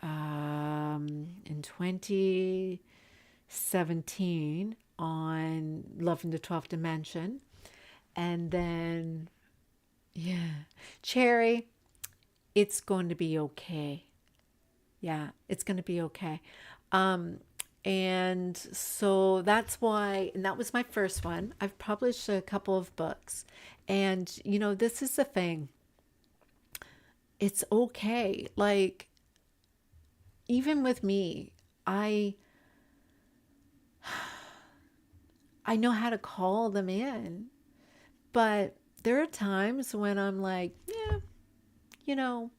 in 2017 on Love in the 12th Dimension. And then, yeah, Cherry, it's going to be okay. Yeah, it's going to be okay. And so that's why, and that was my first one. I've published a couple of books. And, you know, this is the thing. It's okay. Like, even with me, I know how to call them in. But there are times when I'm like, yeah, you know,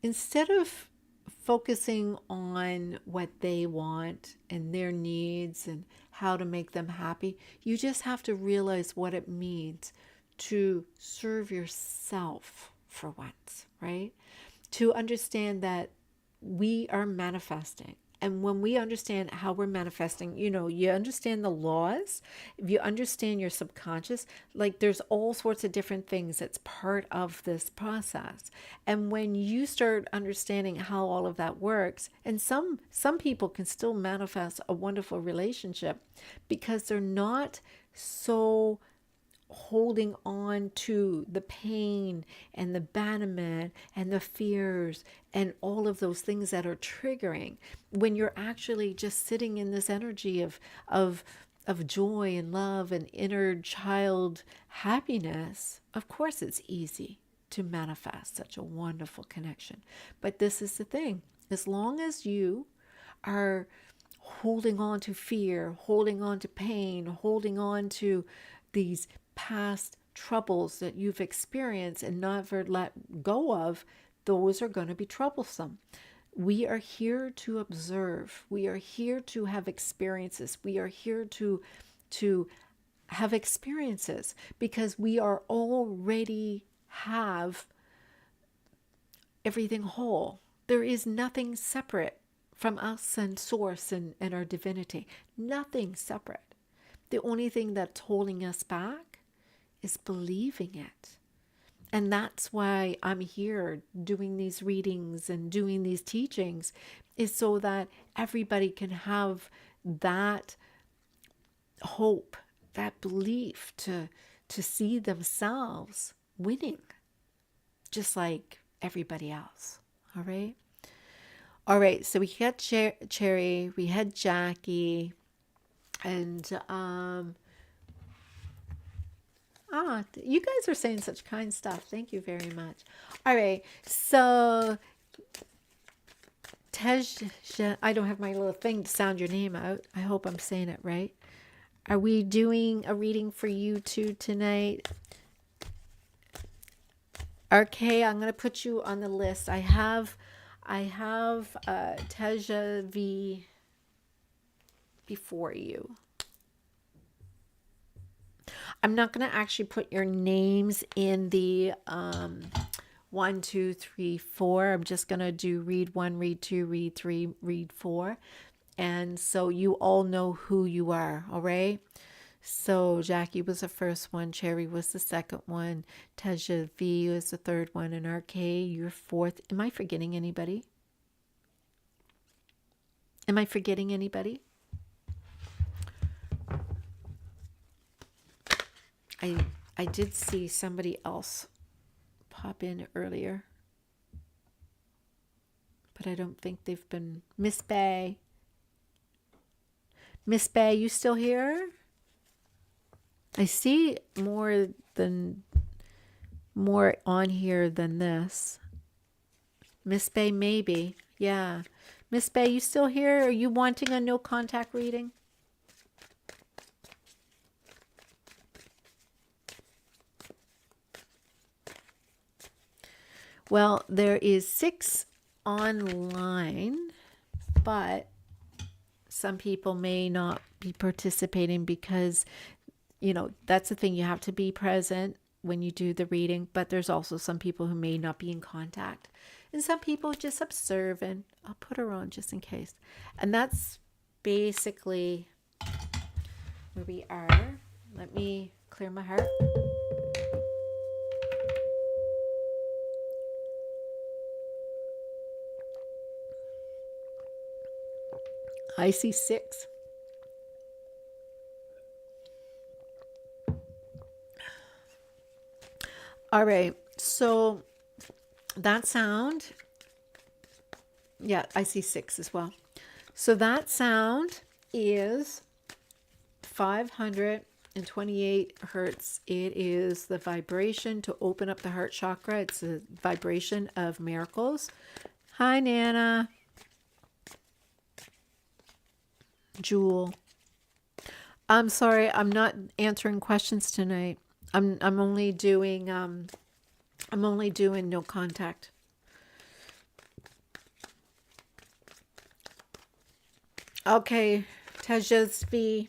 instead of focusing on what they want and their needs and how to make them happy, you just have to realize what it means to serve yourself for once, right? To understand that we are manifesting. And when we understand how we're manifesting, you know, you understand the laws, if you understand your subconscious, like there's all sorts of different things that's part of this process. And when you start understanding how all of that works, and some people can still manifest a wonderful relationship because they're not so holding on to the pain and the abandonment and the fears and all of those things that are triggering, when you're actually just sitting in this energy of joy and love and inner child happiness. Of course it's easy to manifest such a wonderful connection. But this is the thing, as long as you are holding on to fear, holding on to pain, holding on to these past troubles that you've experienced and never let go of, those are going to be troublesome. We are here to observe. We are here to have experiences. We are here to have experiences because we are already have everything whole. There is nothing separate from us and source and our divinity. Nothing separate. The only thing that's holding us back is believing it. And that's why I'm here doing these readings and doing these teachings, is so that everybody can have that hope, that belief to to see themselves winning, just like everybody else. All right. All right. So we had Cherry, we had Jackie, and you guys are saying such kind stuff. Thank you very much. All right. So Tej, I don't have my little thing to sound your name out. I hope I'm saying it right. Are we doing a reading for you two tonight? Okay, I'm going to put you on the list. I have Teja V before you. I'm not going to actually put your names in the 1, 2, 3, 4. I'm just going to do read 1, read 2, read 3, read 4. And so you all know who you are, all right? So Jackie was the first one, Cherry was the second one, Teja V was the third one, and RK, you're fourth. Am I forgetting anybody? Am I forgetting anybody? I did see somebody else pop in earlier, but I don't think they've been. Miss Bay. Miss Bay, you still here? I see more on here than this. Miss Bay, maybe. Yeah. Miss Bay, you still here? Are you wanting a no contact reading? Well, there is 6 online, but some people may not be participating because, that's the thing. You have to be present when you do the reading, but there's also some people who may not be in contact. And some people just observe, and I'll put her on just in case. And that's basically where we are. Let me clear my heart. I see 6. All right. So that sound, yeah, I see 6 as well. So that sound is 528 hertz. It is the vibration to open up the heart chakra. It's a vibration of miracles. Hi, Nana. Jewel. I'm sorry, I'm not answering questions tonight. I'm only doing no contact. Okay, Tejas V.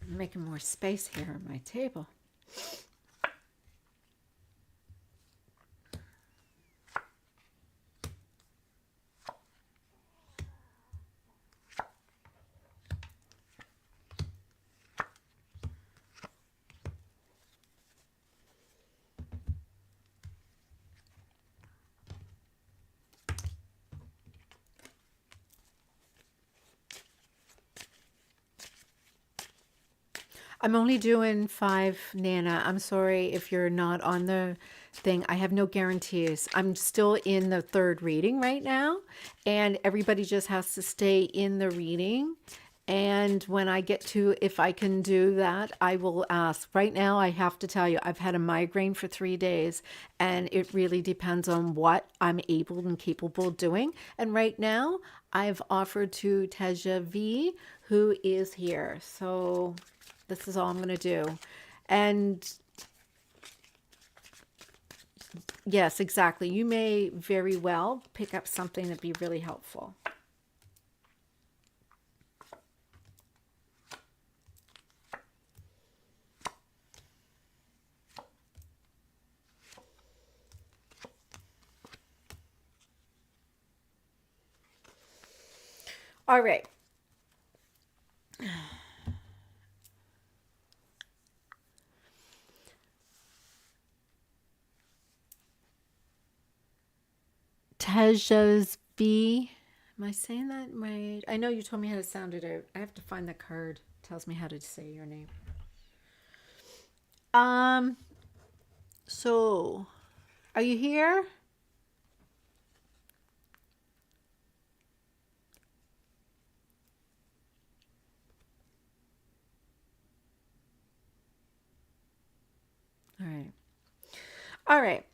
I'm making more space here on my table. I'm only doing 5, Nana. I'm sorry if you're not on the thing. I have no guarantees. I'm still in the 3rd reading right now, and everybody just has to stay in the reading. And when I get to, if I can do that, I will ask. Right now, I have to tell you, I've had a migraine for 3 days, and it really depends on what I'm able and capable of doing. And right now, I've offered to Teja V, who is here. So this is all I'm going to do. And yes, exactly. You may very well pick up something that'd be really helpful. All right. Tejas B. Am I saying that right? I know you told me how to sound it out. I have to find the card. It tells me how to say your name. Um. So, are you here? All right. All right.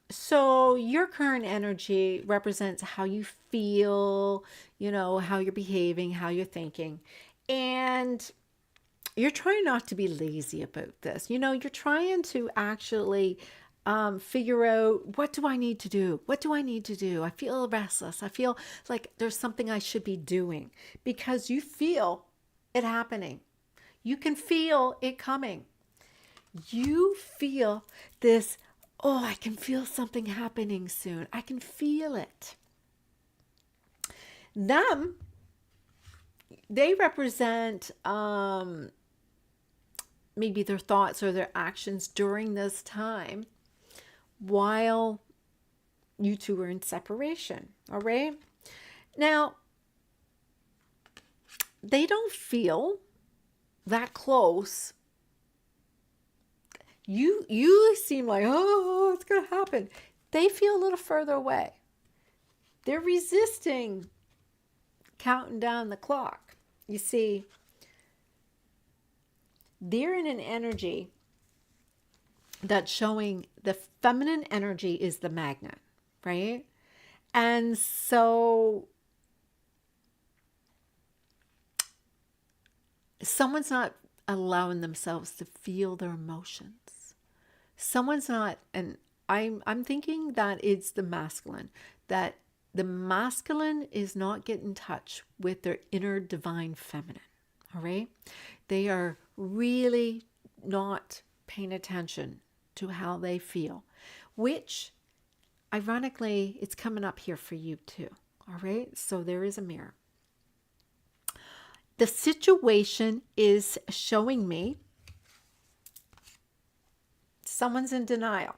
So, your current energy represents how you feel, how you're behaving, how you're thinking. And you're trying not to be lazy about this. You're trying to actually figure out, what do I need to do? What do I need to do? I feel restless. I feel like there's something I should be doing because you feel it happening. You can feel it coming. You feel this, oh, I can feel something happening soon. I can feel it. Them, they represent maybe their thoughts or their actions during this time while you two are in separation. All right. Now, they don't feel that close. You seem like, oh, it's gonna happen. They feel a little further away. They're resisting counting down the clock. You see, they're in an energy that's showing the feminine energy is the magnet, right? And so someone's not allowing themselves to feel their emotions. Someone's not, and I'm thinking that it's the masculine, that the masculine is not getting in touch with their inner divine feminine. All right? They are really not paying attention to how they feel, which ironically, it's coming up here for you too. All right? So there is a mirror. The situation is showing me someone's in denial.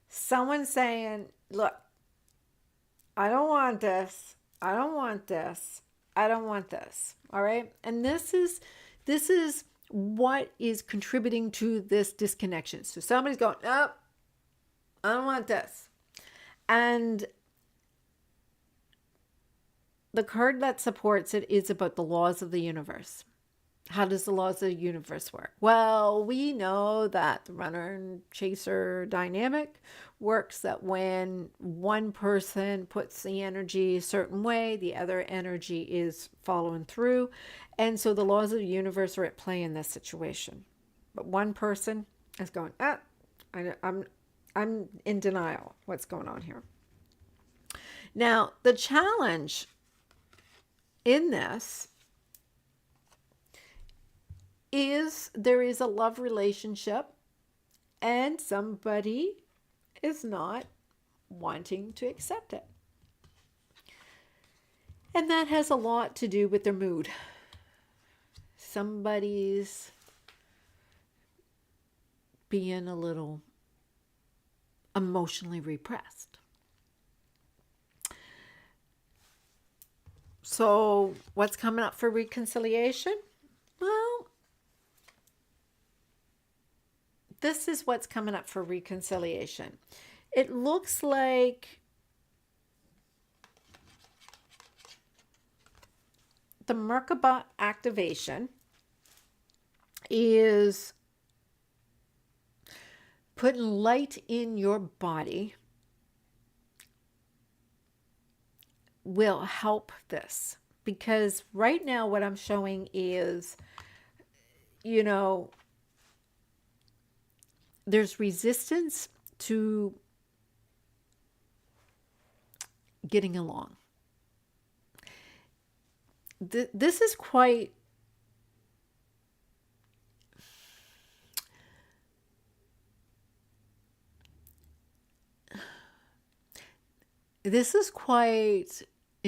Someone's saying, look, I don't want this. I don't want this. I don't want this. All right? And this is what is contributing to this disconnection. So somebody's going, oh, I don't want this. And the card that supports it is about the laws of the universe. How does the laws of the universe work? Well, we know that the runner and chaser dynamic works that when one person puts the energy a certain way, the other energy is following through. And so the laws of the universe are at play in this situation. But one person is going, I'm in denial. What's going on here? Now, the challenge in this is there is a love relationship and somebody is not wanting to accept it. And that has a lot to do with their mood. Somebody's being a little emotionally repressed. So, what's coming up for reconciliation? Well, this is what's coming up for reconciliation. It looks like the Merkaba activation is putting light in your body will help this. Because right now what I'm showing is, there's resistance to getting along. This is quite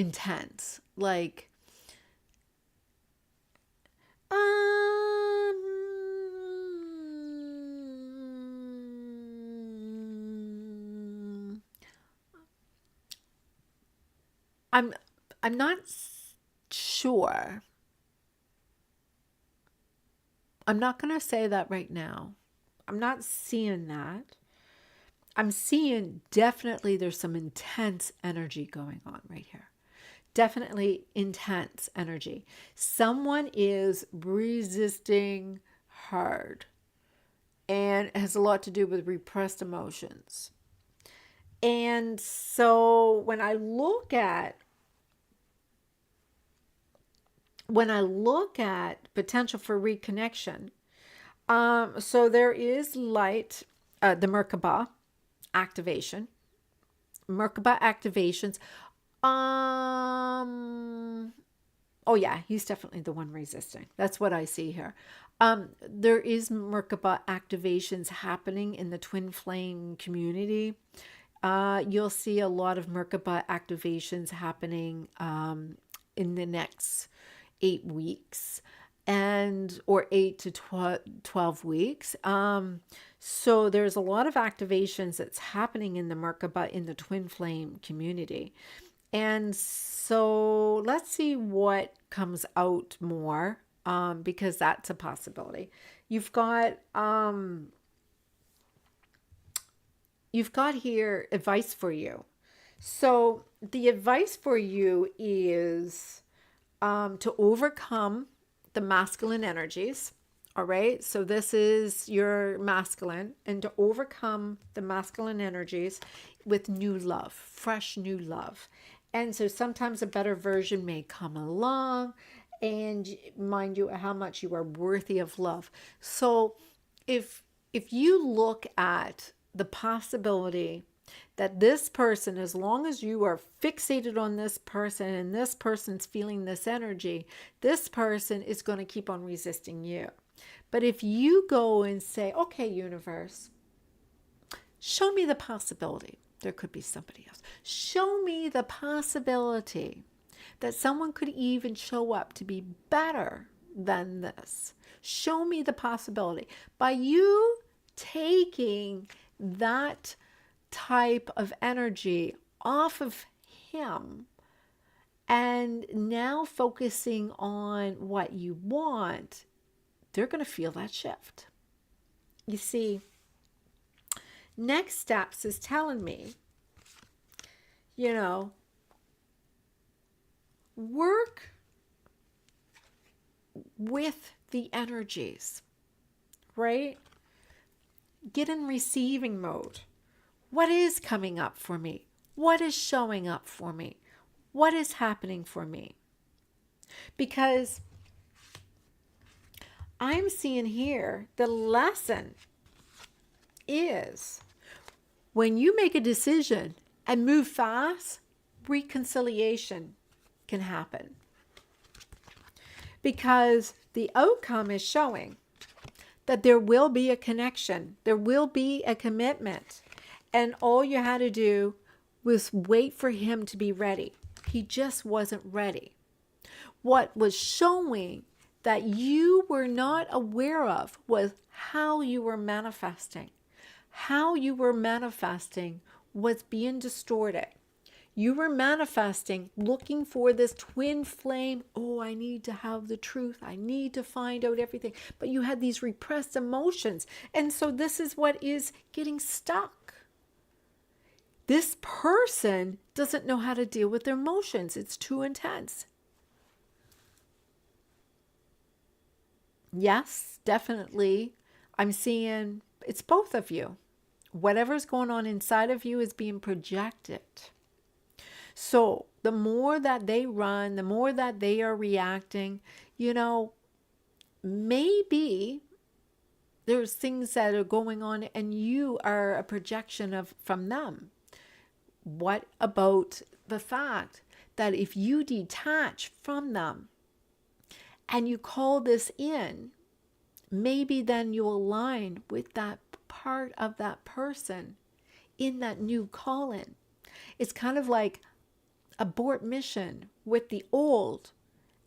intense. Like, um, I'm I'm not sure. I'm not going to say that right now. I'm not seeing that. I'm seeing definitely there's some intense energy going on right here. Definitely intense energy. Someone is resisting hard, and it has a lot to do with repressed emotions. And so when I look at potential for reconnection, so there is light, the Merkaba activation, Merkaba activations. Um, oh yeah, he's definitely the one resisting. That's what I see here. There is Merkaba activations happening in the twin flame community. You'll see a lot of Merkaba activations happening in the next 8 weeks and or 8 to 12 weeks. So there's a lot of activations that's happening in the Merkaba in the twin flame community. And so let's see what comes out more, because that's a possibility. You've got here advice for you. So the advice for you is to overcome the masculine energies. All right. So this is your masculine, and to overcome the masculine energies with new love, fresh new love. And so sometimes a better version may come along, and mind you how much you are worthy of love. So if you look at the possibility that this person, as long as you are fixated on this person and this person's feeling this energy, this person is going to keep on resisting you. But if you go and say, okay, universe, show me the possibility. There could be somebody else. Show me the possibility that someone could even show up to be better than this. Show me the possibility. By you taking that type of energy off of him and now focusing on what you want, they're going to feel that shift. You see, next steps is telling me, work with the energies, right? Get in receiving mode. What is coming up for me? What is showing up for me? What is happening for me? Because I'm seeing here the lesson is when you make a decision and move fast, reconciliation can happen. Because the outcome is showing that there will be a connection, there will be a commitment. And all you had to do was wait for him to be ready. He just wasn't ready. What was showing that you were not aware of was how you were manifesting. How you were manifesting was being distorted. You were manifesting, looking for this twin flame. Oh, I need to have the truth. I need to find out everything. But you had these repressed emotions. And so this is what is getting stuck. This person doesn't know how to deal with their emotions. It's too intense. Yes, definitely. I'm seeing it's both of you. Whatever's going on inside of you is being projected. So the more that they run, the more that they are reacting, maybe there's things that are going on and you are a projection of from them. What about the fact that if you detach from them and you call this in, maybe then you align with that part of that person in that new call-in. It's kind of like abort mission with the old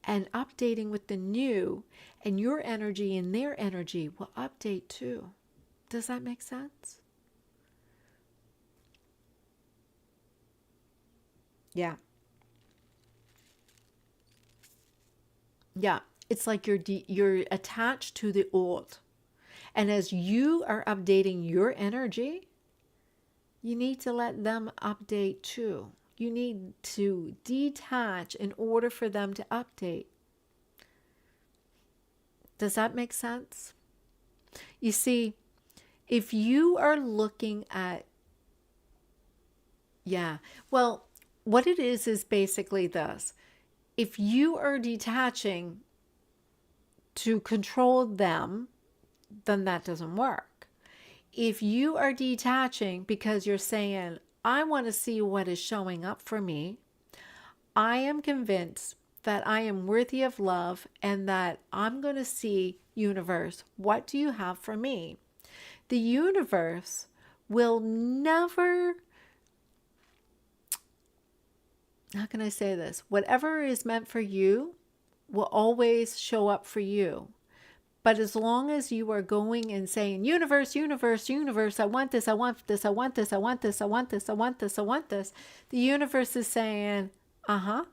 and updating with the new, and your energy and their energy will update too. Does that make sense? Yeah. Yeah. It's like you're attached to the old. And as you are updating your energy, you need to let them update too. You need to detach in order for them to update. Does that make sense? You see, if you are looking at, yeah, well, what it is basically this. If you are detaching to control them, then that doesn't work. If you are detaching because you're saying, I want to see what is showing up for me, I am convinced that I am worthy of love and that I'm going to see, universe, what do you have for me? The universe will never, how can I say this? Whatever is meant for you will always show up for you. But as long as you are going and saying, universe, universe, universe, I want this, I want this, I want this, I want this, I want this, I want this, I want this, the universe is saying, uh-huh,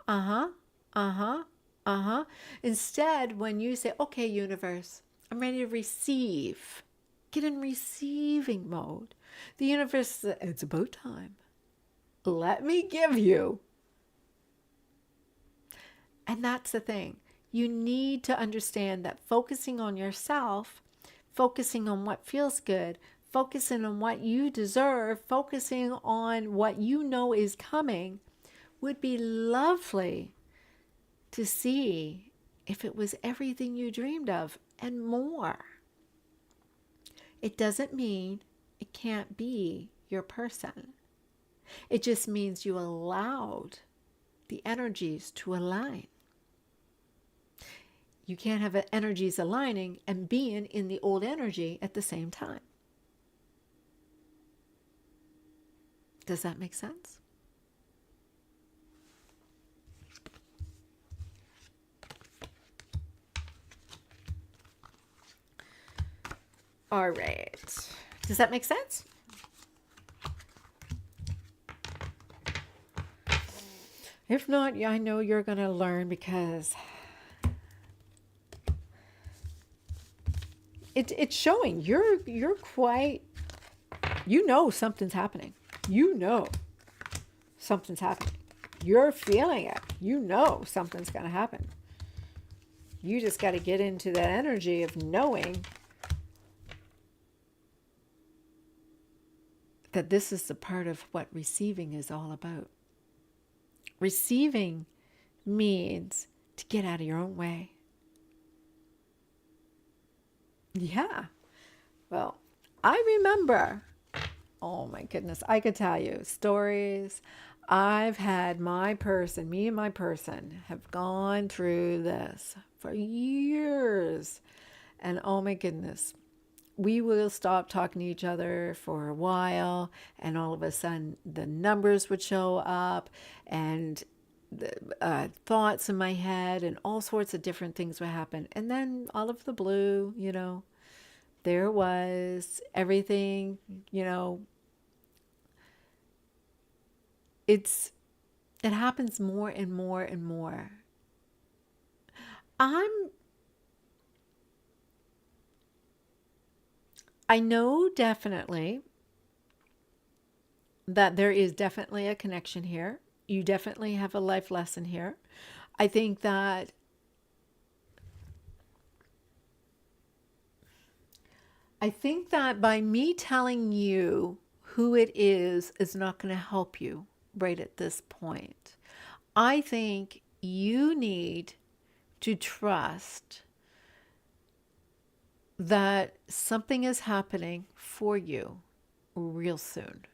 uh-huh, uh-huh, uh-huh. Instead, when you say, okay, universe, I'm ready to receive, get in receiving mode. The universe says, it's about time. Let me give you. And that's the thing. You need to understand that focusing on yourself, focusing on what feels good, focusing on what you deserve, focusing on what you know is coming would be lovely to see if it was everything you dreamed of and more. It doesn't mean it can't be your person. It just means you allowed the energies to align. You can't have energies aligning and being in the old energy at the same time. Does that make sense? All right. Does that make sense? If not, I know you're going to learn because it's showing you're quite, something's happening. Something's happening. You're feeling it. Something's going to happen. You just got to get into that energy of knowing that this is the part of what receiving is all about. Receiving means to get out of your own way. Yeah. Well, I remember, oh my goodness, I could tell you stories. I've had me and my person have gone through this for years. And oh my goodness, we will stop talking to each other for a while, and all of a sudden the numbers would show up and the thoughts in my head and all sorts of different things would happen. And then all of the blue, there was everything, it happens more and more and more. I know definitely that there is definitely a connection here. You definitely have a life lesson here. I think that by me telling you who it is not going to help you right at this point. I think you need to trust that something is happening for you real soon.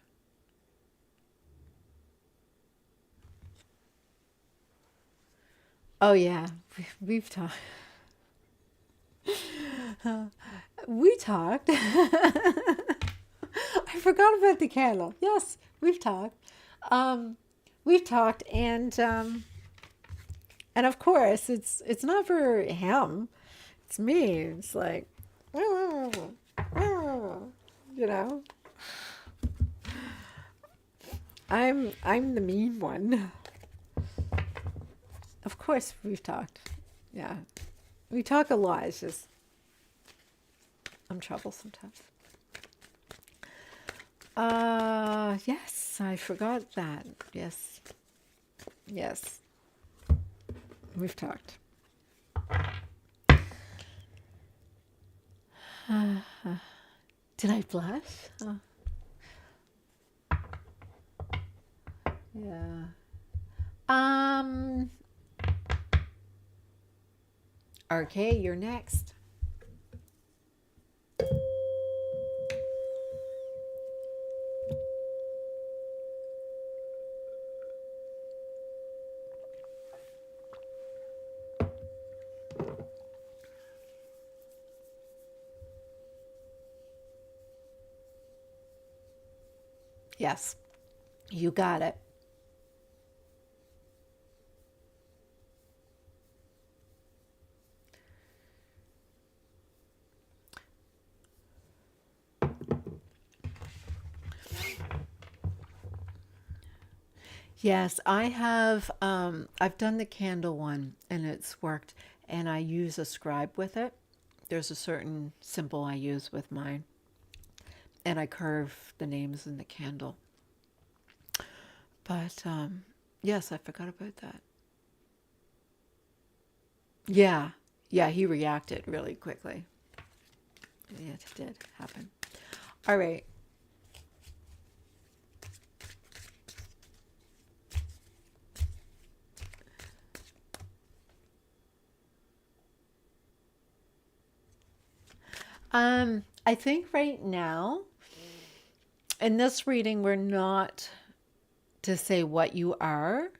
Oh yeah, we've talked. We talked. I forgot about the candle. Yes, we've talked. we've talked, and of course, it's not for him. It's me. It's like, you know, I'm the mean one. Of course, we've talked. Yeah, we talk a lot. It's just I'm trouble sometimes. Yes, I forgot that. Yes, yes, we've talked. Did I blush? Oh, yeah. Um. Okay, you're next. Yes, you got it. Yes, I have. I've done the candle one and it's worked, and I use a scribe with it. There's a certain symbol I use with mine, and I carve the names in the candle. But yes, I forgot about that. Yeah, yeah, he reacted really quickly. Yeah, it did happen. All right. I think right now in this reading, we're not to say what you are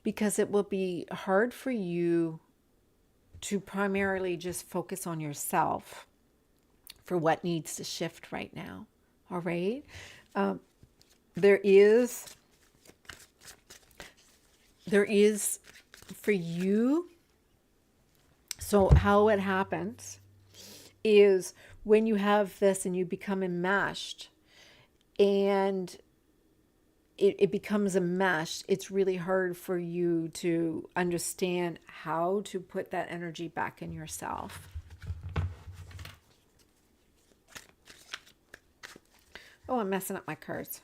because it will be hard for you to primarily just focus on yourself for what needs to shift right now. All right. Um, there is, there is for you. So how it happens is when you have this and you become enmeshed and it becomes a mesh, it's really hard for you to understand how to put that energy back in yourself. Oh, I'm messing up my cards.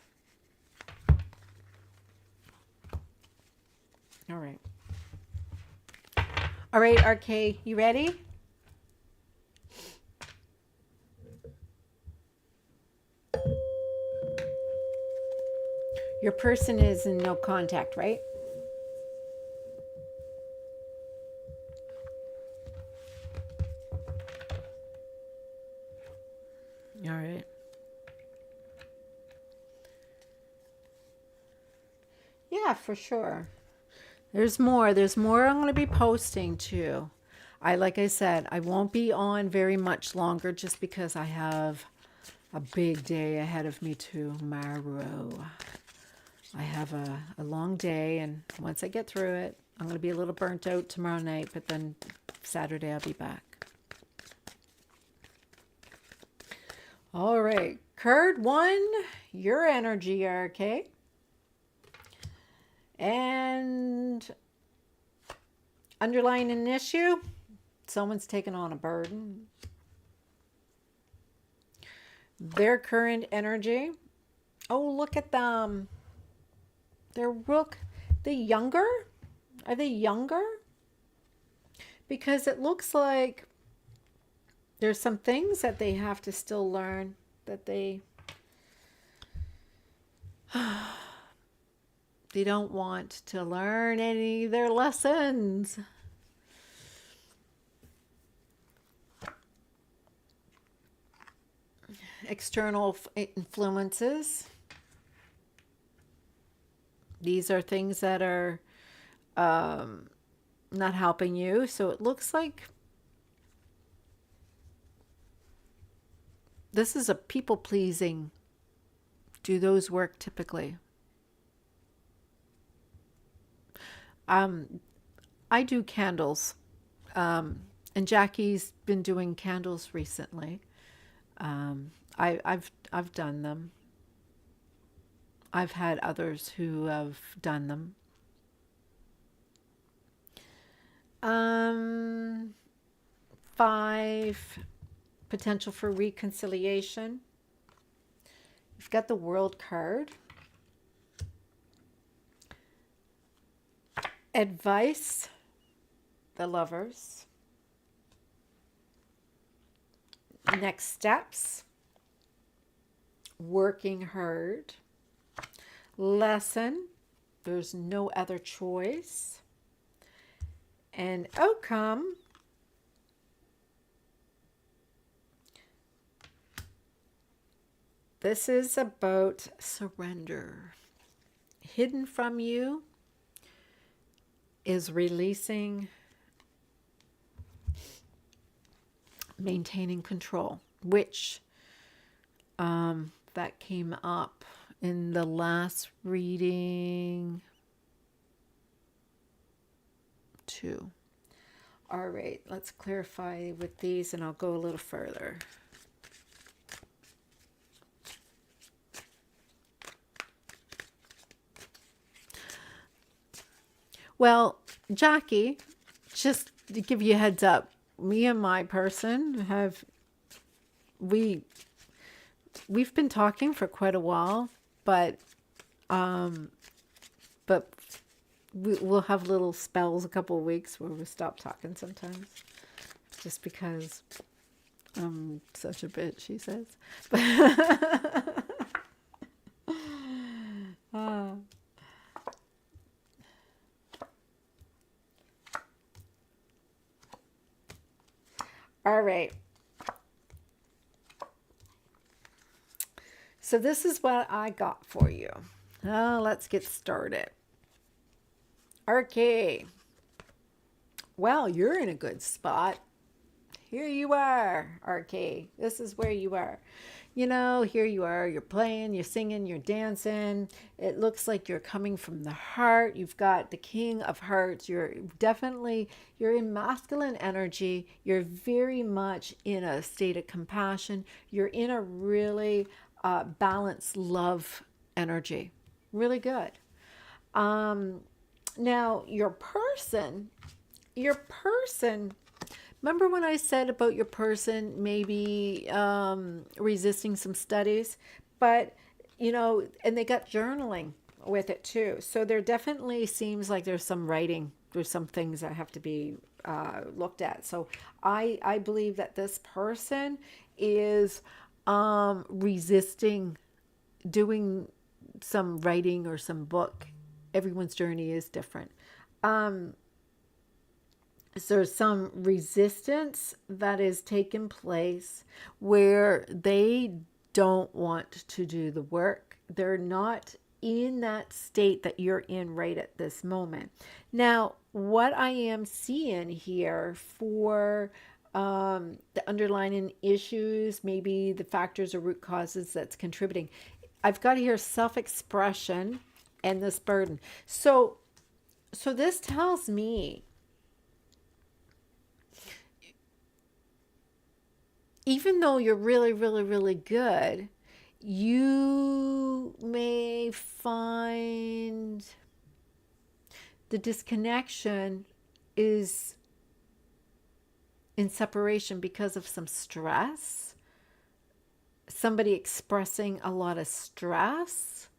All right. All right, RK, you ready? Your person is in no contact, right? All right. Yeah, for sure. There's more. There's more I'm going to be posting too. Like I said, I won't be on very much longer just because I have a big day ahead of me tomorrow. I have a long day, and once I get through it, I'm going to be a little burnt out tomorrow night, but then Saturday I'll be back. All right. Card one, your energy, RK. And underlying an issue, someone's taken on a burden. Their current energy. Oh, look at them. They younger? Are they younger? Because it looks like there's some things that they have to still learn that they don't want to learn any of their lessons. External influences. These are things that are not helping you. So it looks like this is a people pleasing. Do those work typically? I do candles, and Jackie's been doing candles recently. I've done them. I've had others who have done them. Um, 5, potential for reconciliation. You've got the World card. Advice, the Lovers. Next steps, working hard. Lesson, there's no other choice. And outcome, this is about surrender. Hidden from you is releasing, maintaining control, which that came up in the last reading too. All right, let's clarify with these and I'll go a little further. Well, Jackie, just to give you a heads up, me and my person we've been talking for quite a while, but but we'll have little spells, a couple of weeks where we stop talking sometimes, just because I'm such a bitch, she says. All right. So this is what I got for you. Let's get started. Okay. Well, you're in a good spot. Here you are, RK. This is where you are. You know, here you are. You're playing, you're singing, you're dancing. It looks like you're coming from the heart. You've got the King of Hearts. You're in masculine energy. You're very much in a state of compassion. You're in a really balanced love energy. Really good. Now, your person, remember when I said about your person maybe resisting some studies? But, you know, and they got journaling with it too. So there definitely seems like there's some writing. There's some things that have to be looked at. So I believe that this person is resisting doing some writing or some book. Everyone's journey is different. So there's some resistance that is taking place where they don't want to do the work. They're not in that state that you're in right at this moment. Now, what I am seeing here for the underlying issues, maybe the factors or root causes that's contributing, I've got here self-expression and this burden. So this tells me, even though you're really, really, really good, you may find the disconnection is in separation because of some stress, somebody expressing a lot of stress.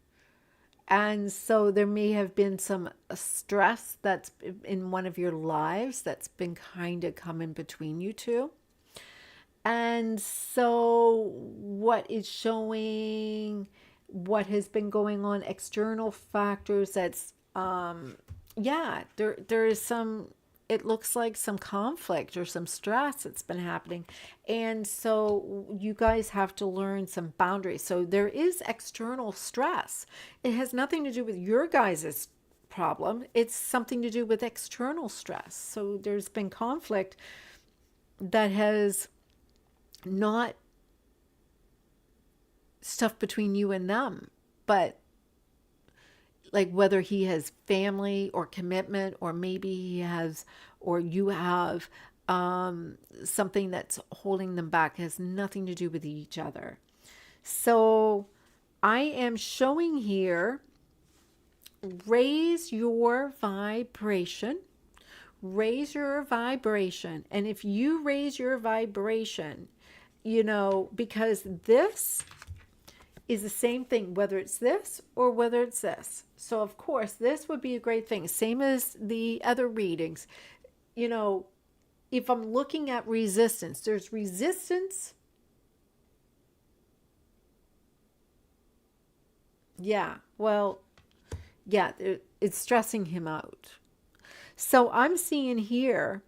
And so there may have been some stress that's in one of your lives that's been kind of coming between you two. And so what is showing, what has been going on, external factors, that's, there is some, it looks like some conflict or some stress that's been happening. And so you guys have to learn some boundaries. So there is external stress. It has nothing to do with your guys' problem. It's something to do with external stress. So there's been conflict that has not stuff between you and them, but like whether he has family or commitment, or maybe he has, or you have something that's holding them back. It has nothing to do with each other. So I am showing here, raise your vibration. Raise your vibration. And if you raise your vibration, because this is the same thing, whether it's this or whether it's this. So, of course, this would be a great thing. Same as the other readings. You know, if I'm looking at resistance, there's resistance. Yeah, well, yeah, it's stressing him out. So I'm seeing here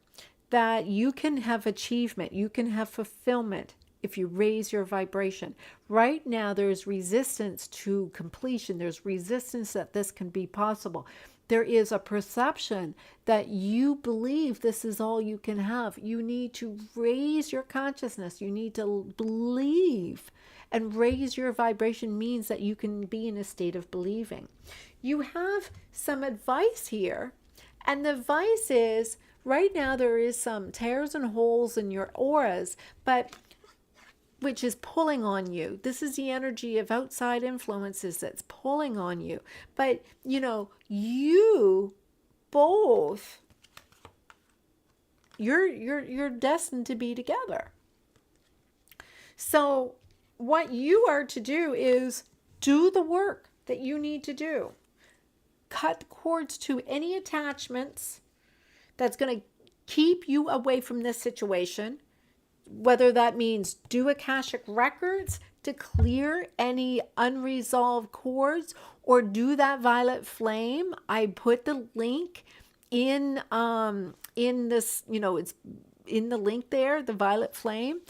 that you can have achievement, you can have fulfillment if you raise your vibration. Right now, there's resistance to completion, there's resistance that this can be possible. There is a perception that you believe this is all you can have. You need to raise your consciousness, you need to believe. And raise your vibration means that you can be in a state of believing. You have some advice here, and the advice is right now there is some tears and holes in your auras, but which is pulling on you. This is the energy of outside influences that's pulling on you. But you both, you're destined to be together. So what you are to do is do the work that you need to do. Cut cords to any attachments that's going to keep you away from this situation, whether that means do Akashic records to clear any unresolved cords, or do that violet flame. I put the link in this, it's in the link there, the violet flame.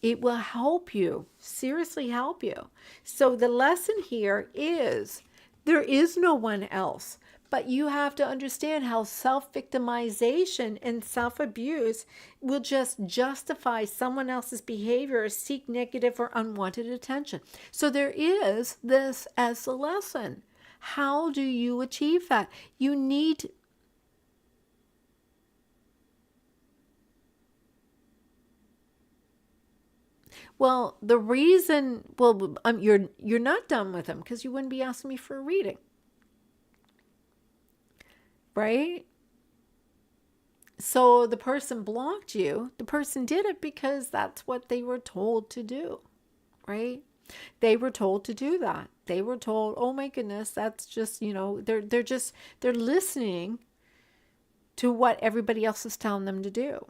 It will help you, seriously help you. So the lesson here is there is no one else, but you have to understand how self-victimization and self-abuse will just justify someone else's behavior or seek negative or unwanted attention. So there is this as a lesson. How do you achieve that? You need Well, the reason, you're not done with them because you wouldn't be asking me for a reading, right? So the person blocked you. The person did it because that's what they were told to do, right? They were told to do that. They were told, oh my goodness, that's just, they're listening to what everybody else is telling them to do.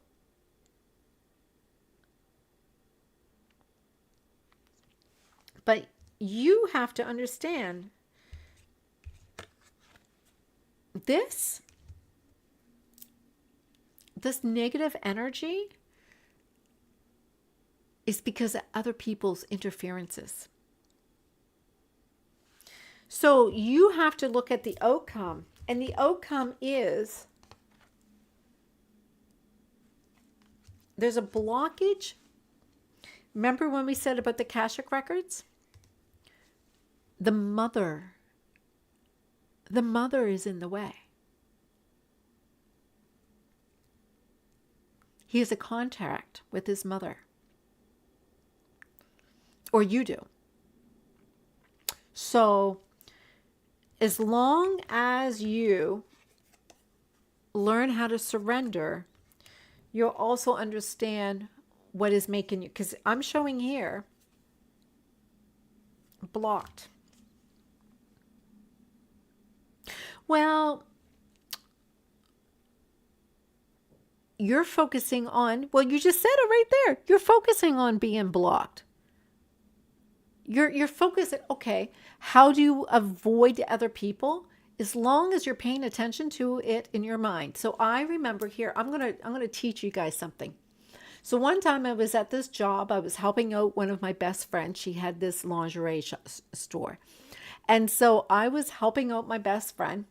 But you have to understand this negative energy is because of other people's interferences. So you have to look at the outcome, and the outcome is there's a blockage. Remember when we said about the Akashic records? The mother is in the way. He has a contract with his mother. Or you do. So, as long as you learn how to surrender, you'll also understand what is making you, because I'm showing here blocked. Well, you're focusing on, you just said it right there. You're focusing on being blocked. You're focusing, okay, how do you avoid other people? As long as you're paying attention to it in your mind. So I remember here, I'm gonna teach you guys something. So one time I was at this job, I was helping out one of my best friends. She had this lingerie store. And so I was helping out my best friend.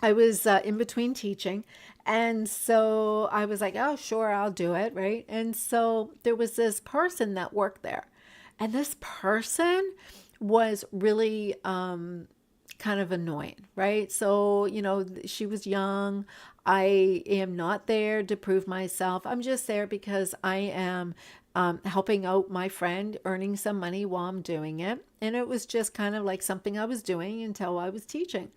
I was in between teaching. And so I was like, oh, sure, I'll do it, right? And so there was this person that worked there. And this person was really kind of annoying, right? So, you know, she was young. I am not there to prove myself. I'm just there because I am helping out my friend, earning some money while I'm doing it. And it was just kind of like something I was doing until I was teaching.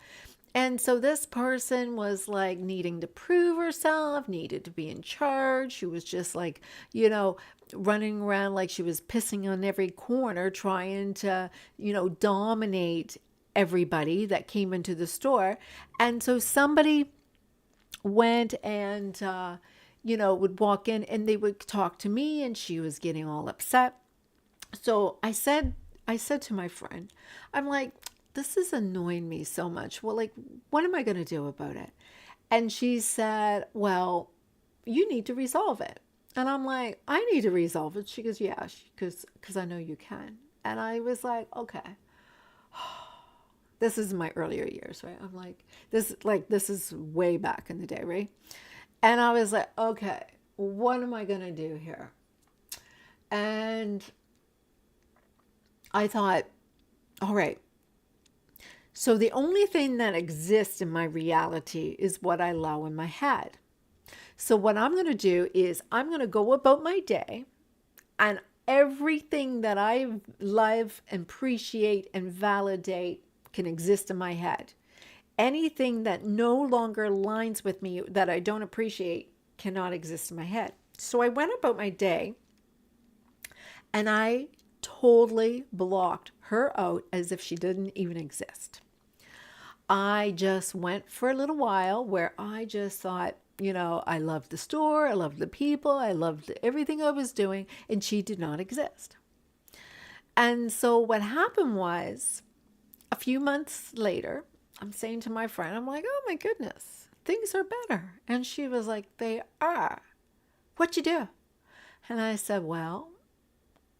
And so this person was like needing to prove herself, needed to be in charge. She was just like, you know, running around like she was pissing on every corner, trying to, you know, dominate everybody that came into the store. And so somebody went and, you know, would walk in and they would talk to me and she was getting all upset. So I said to my friend, I'm like, this is annoying me so much. Well, like, what am I going to do about it? And she said, well, you need to resolve it. And I'm like, I need to resolve it. She goes, yeah, because I know you can. And I was like, okay. This is my earlier years, right? I'm like, this is way back in the day, right? And I was like, okay, what am I going to do here? And I thought, all right, so the only thing that exists in my reality is what I allow in my head. So what I'm going to do is I'm going to go about my day, and everything that I love and appreciate and validate can exist in my head. Anything that no longer aligns with me that I don't appreciate cannot exist in my head. So I went about my day and I totally blocked her out as if she didn't even exist. I just went for a little while where I just thought, you know, I loved the store, I loved the people, I loved everything I was doing, and she did not exist. And so what happened was, a few months later, I'm saying to my friend, I'm like, oh my goodness, things are better. And she was like, they are. What you do? And I said, well,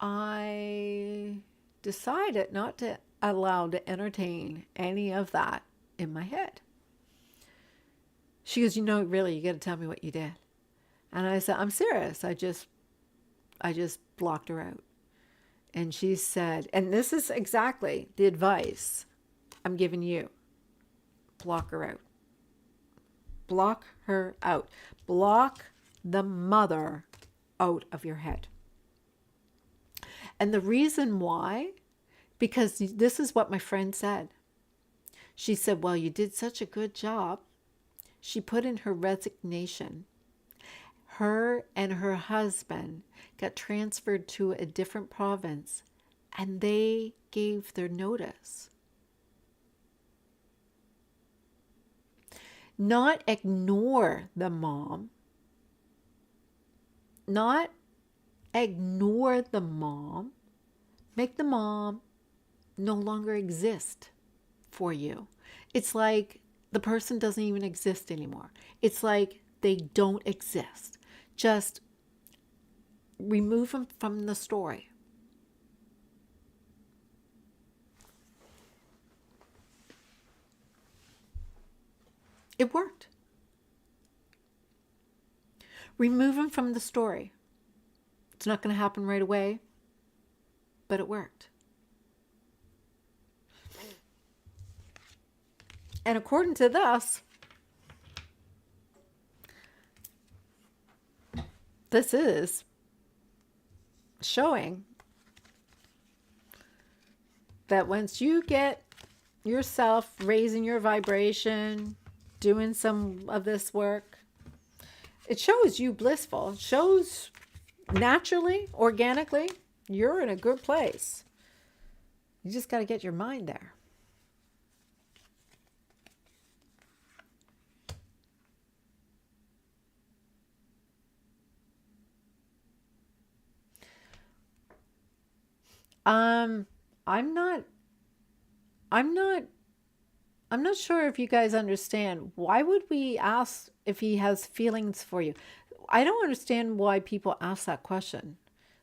I decided not to allow to entertain any of that in my head. She goes, you know, really, you got to tell me what you did. And I said, I'm serious. I just blocked her out. And she said, and this is exactly the advice I'm giving you. Block her out. Block her out. Block the mother out of your head. And the reason why, because this is what my friend said. She said, well, you did such a good job. She put in her resignation. Her and her husband got transferred to a different province, and they gave their notice. Not ignore the mom. Not ignore the mom. Make the mom no longer exist for you. It's like the person doesn't even exist anymore. It's like they don't exist. Just remove them from the story. It worked. Remove them from the story. It's not going to happen right away, but it worked. And according to this is showing that once you get yourself raising your vibration, doing some of this work, it shows you blissful. It shows naturally, organically, you're in a good place. You just got to get your mind there. I'm not I'm not sure if you guys understand. Why would we ask if he has feelings for you? I don't understand why people ask that question.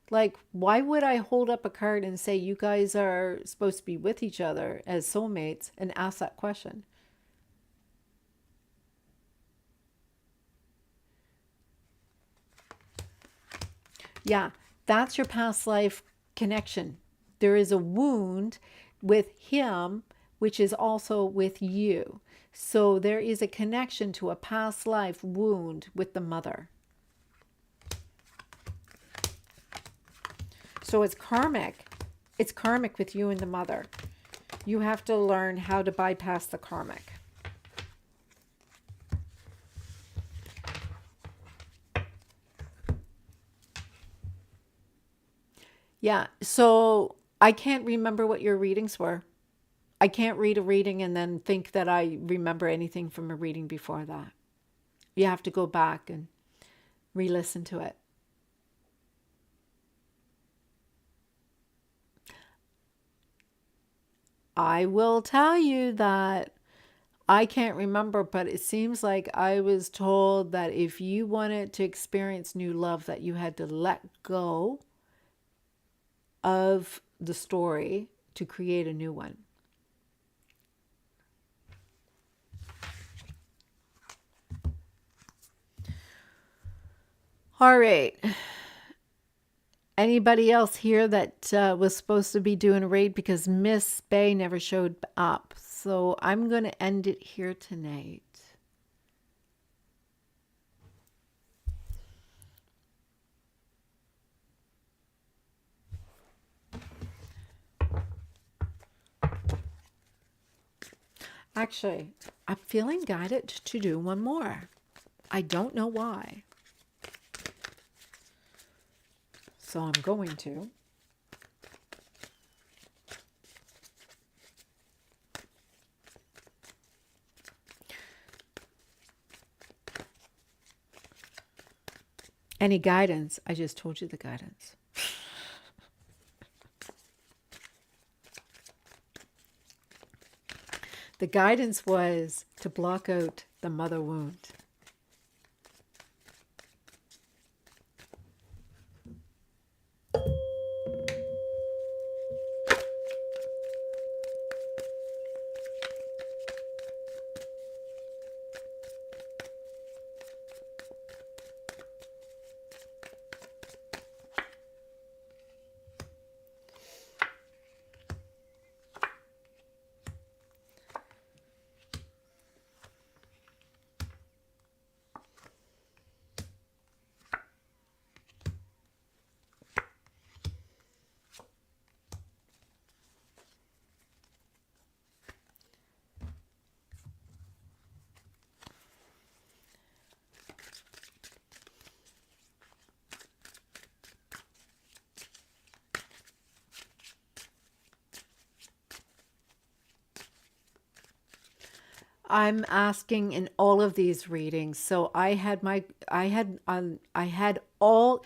Like, why would I hold up a card and say you guys are supposed to be with each other as soulmates and ask that question? Yeah, that's your past life connection. There is a wound with him which is also with you. So there is a connection to a past life wound with the mother. So it's karmic. It's karmic with you and the mother. You have to learn how to bypass the karmic. Yeah, so I can't remember what your readings were. I can't read a reading and then think that I remember anything from a reading before that. You have to go back and re-listen to it. I will tell you that I can't remember, but it seems like I was told that if you wanted to experience new love, that you had to let go of the story to create a new one. All right. Anybody else here that was supposed to be doing a raid, because Miss Bay never showed up. So I'm going to end it here tonight. Actually, I'm feeling guided to do one more. I don't know why. So I'm going to. Any guidance? I just told you the guidance. The guidance was to block out the mother wound. I'm asking in all of these readings. So I had all.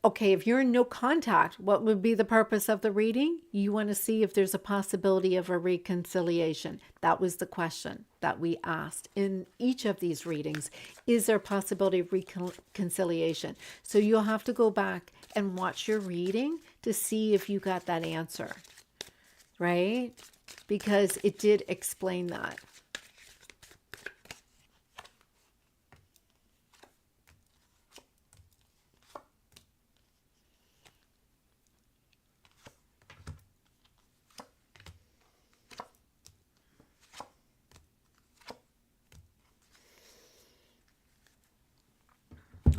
Okay, if you're in no contact, what would be the purpose of the reading? You want to see if there's a possibility of a reconciliation. That was the question that we asked in each of these readings. Is there a possibility of reconciliation? So you'll have to go back and watch your reading to see if you got that answer, right? Because it did explain that.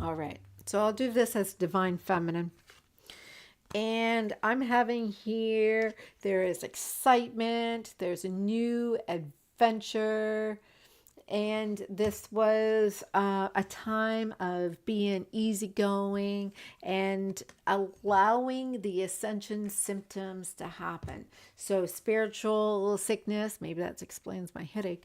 All right, so I'll do this as divine feminine. And I'm having here, there is excitement, there's a new adventure, and this was a time of being easygoing and allowing the ascension symptoms to happen. So spiritual sickness, maybe that explains my headache.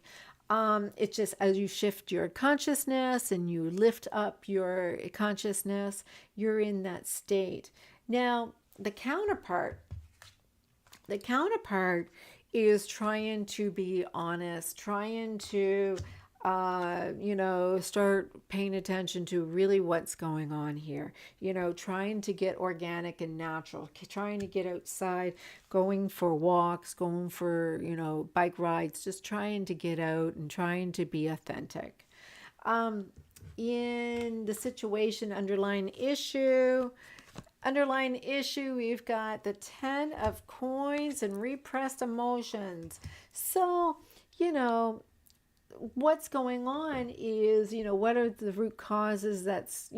It's just as you shift your consciousness and you lift up your consciousness, you're in that state. Now, the counterpart is trying to be honest, trying to, start paying attention to really what's going on here. Trying to get organic and natural, trying to get outside, going for walks, going for, bike rides, just trying to get out and trying to be authentic. In the situation, underlying issue, Underlying issue, we've got the 10 of coins and repressed emotions. So, you know, what's going on is, what are the root causes that's,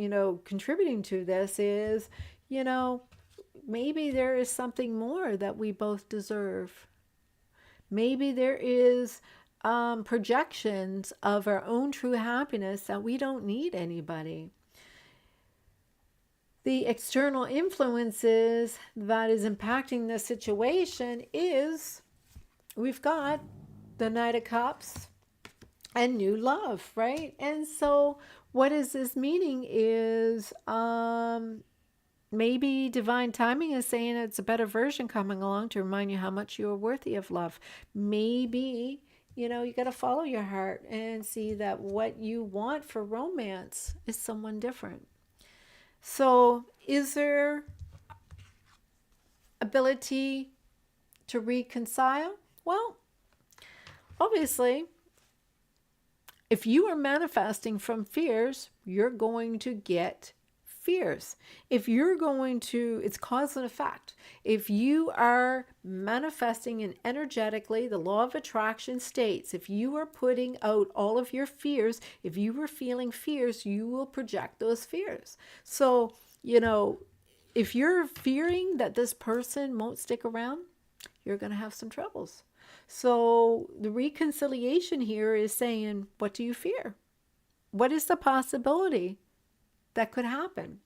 contributing to this is, you know, maybe there is something more that we both deserve. Maybe there is projections of our own true happiness that we don't need anybody. The external influences that is impacting the situation is we've got the Knight of Cups and new love, right? And so what is this meaning is maybe divine timing is saying it's a better version coming along to remind you how much you are worthy of love. Maybe, you got to follow your heart and see that what you want for romance is someone different. So is there ability to reconcile? Well, obviously, if you are manifesting from fears, you're going to get fears. If you're going to, it's cause and effect. If you are manifesting and energetically, the law of attraction states, if you are putting out all of your fears, if you were feeling fears, you will project those fears. So, if you're fearing that this person won't stick around, you're going to have some troubles. So the reconciliation here is saying, what do you fear? What is the possibility that could happen?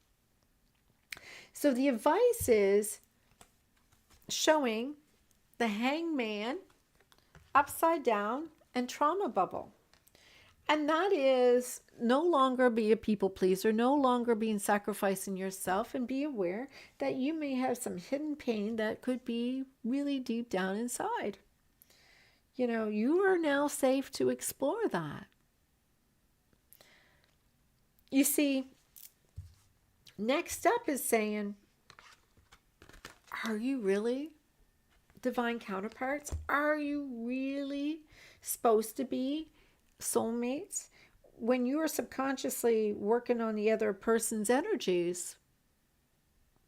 So the advice is showing the hangman upside down and trauma bubble. And that is no longer be a people pleaser, no longer being sacrificing yourself, and be aware that you may have some hidden pain that could be really deep down inside. You are now safe to explore that. You see, next up is saying, are you really divine counterparts? Are you really supposed to be soulmates? When you are subconsciously working on the other person's energies,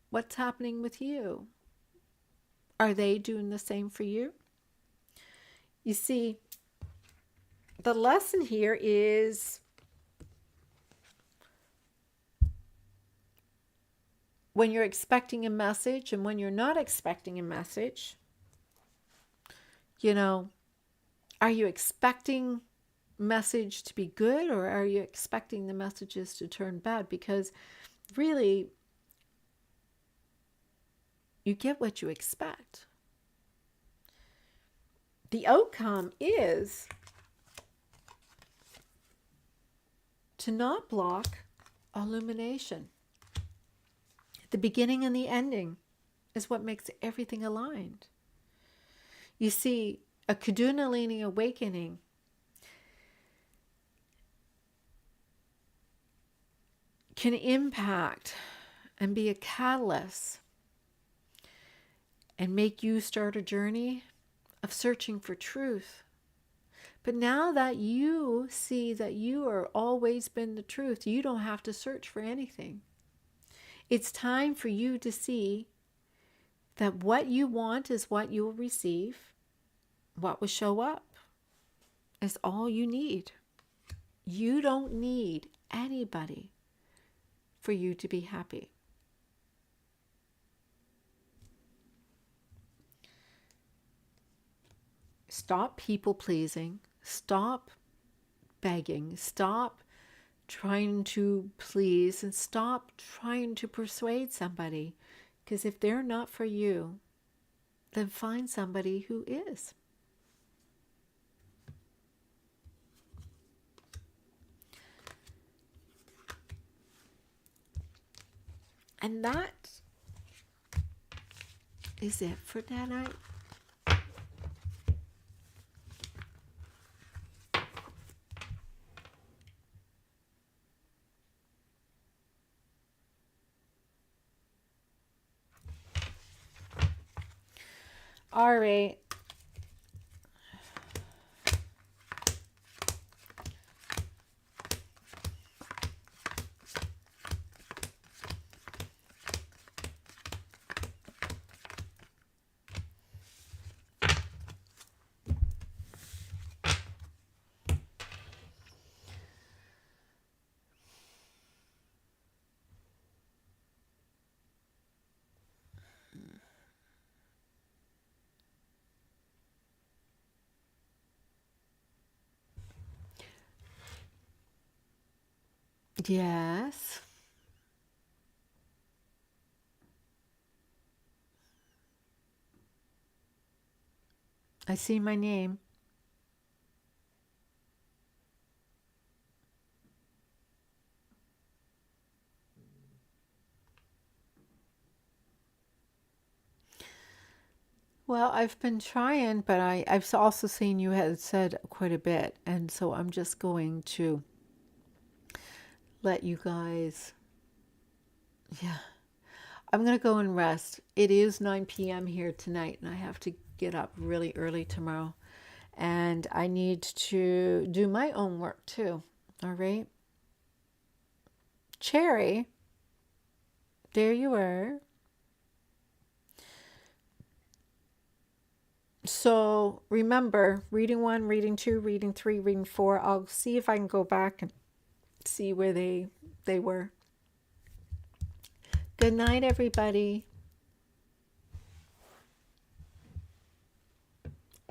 what's happening with you? Are they doing the same for you? You see, the lesson here is when you're expecting a message and when you're not expecting a message, are you expecting message to be good, or are you expecting the messages to turn bad? Because really, you get what you expect. The outcome is to not block illumination. The beginning and the ending is what makes everything aligned. You see, a Kundalini awakening can impact and be a catalyst and make you start a journey of searching for truth. But now that you see that you are always been the truth, you don't have to search for anything. It's time for you to see that what you want is what you will receive. What will show up is all you need. You don't need anybody for you to be happy. Stop people pleasing. Stop begging. Stop trying to please, and stop trying to persuade somebody. Because if they're not for you, then find somebody who is. And that is it for tonight. All right. Yes. I see my name. Well, I've been trying, but I've also seen you had said quite a bit. And so I'm just going to let you guys, yeah, I'm going to go and rest. It is 9 p.m. here tonight, and I have to get up really early tomorrow. And I need to do my own work too. All right. Cherry, there you are. So remember, reading 1, reading 2, reading 3, reading 4. I'll see if I can go back and see where they were. Good night, everybody.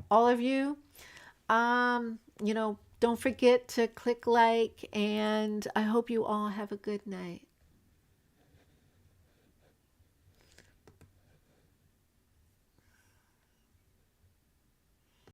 All of you, don't forget to click like, and I hope you all have a good night.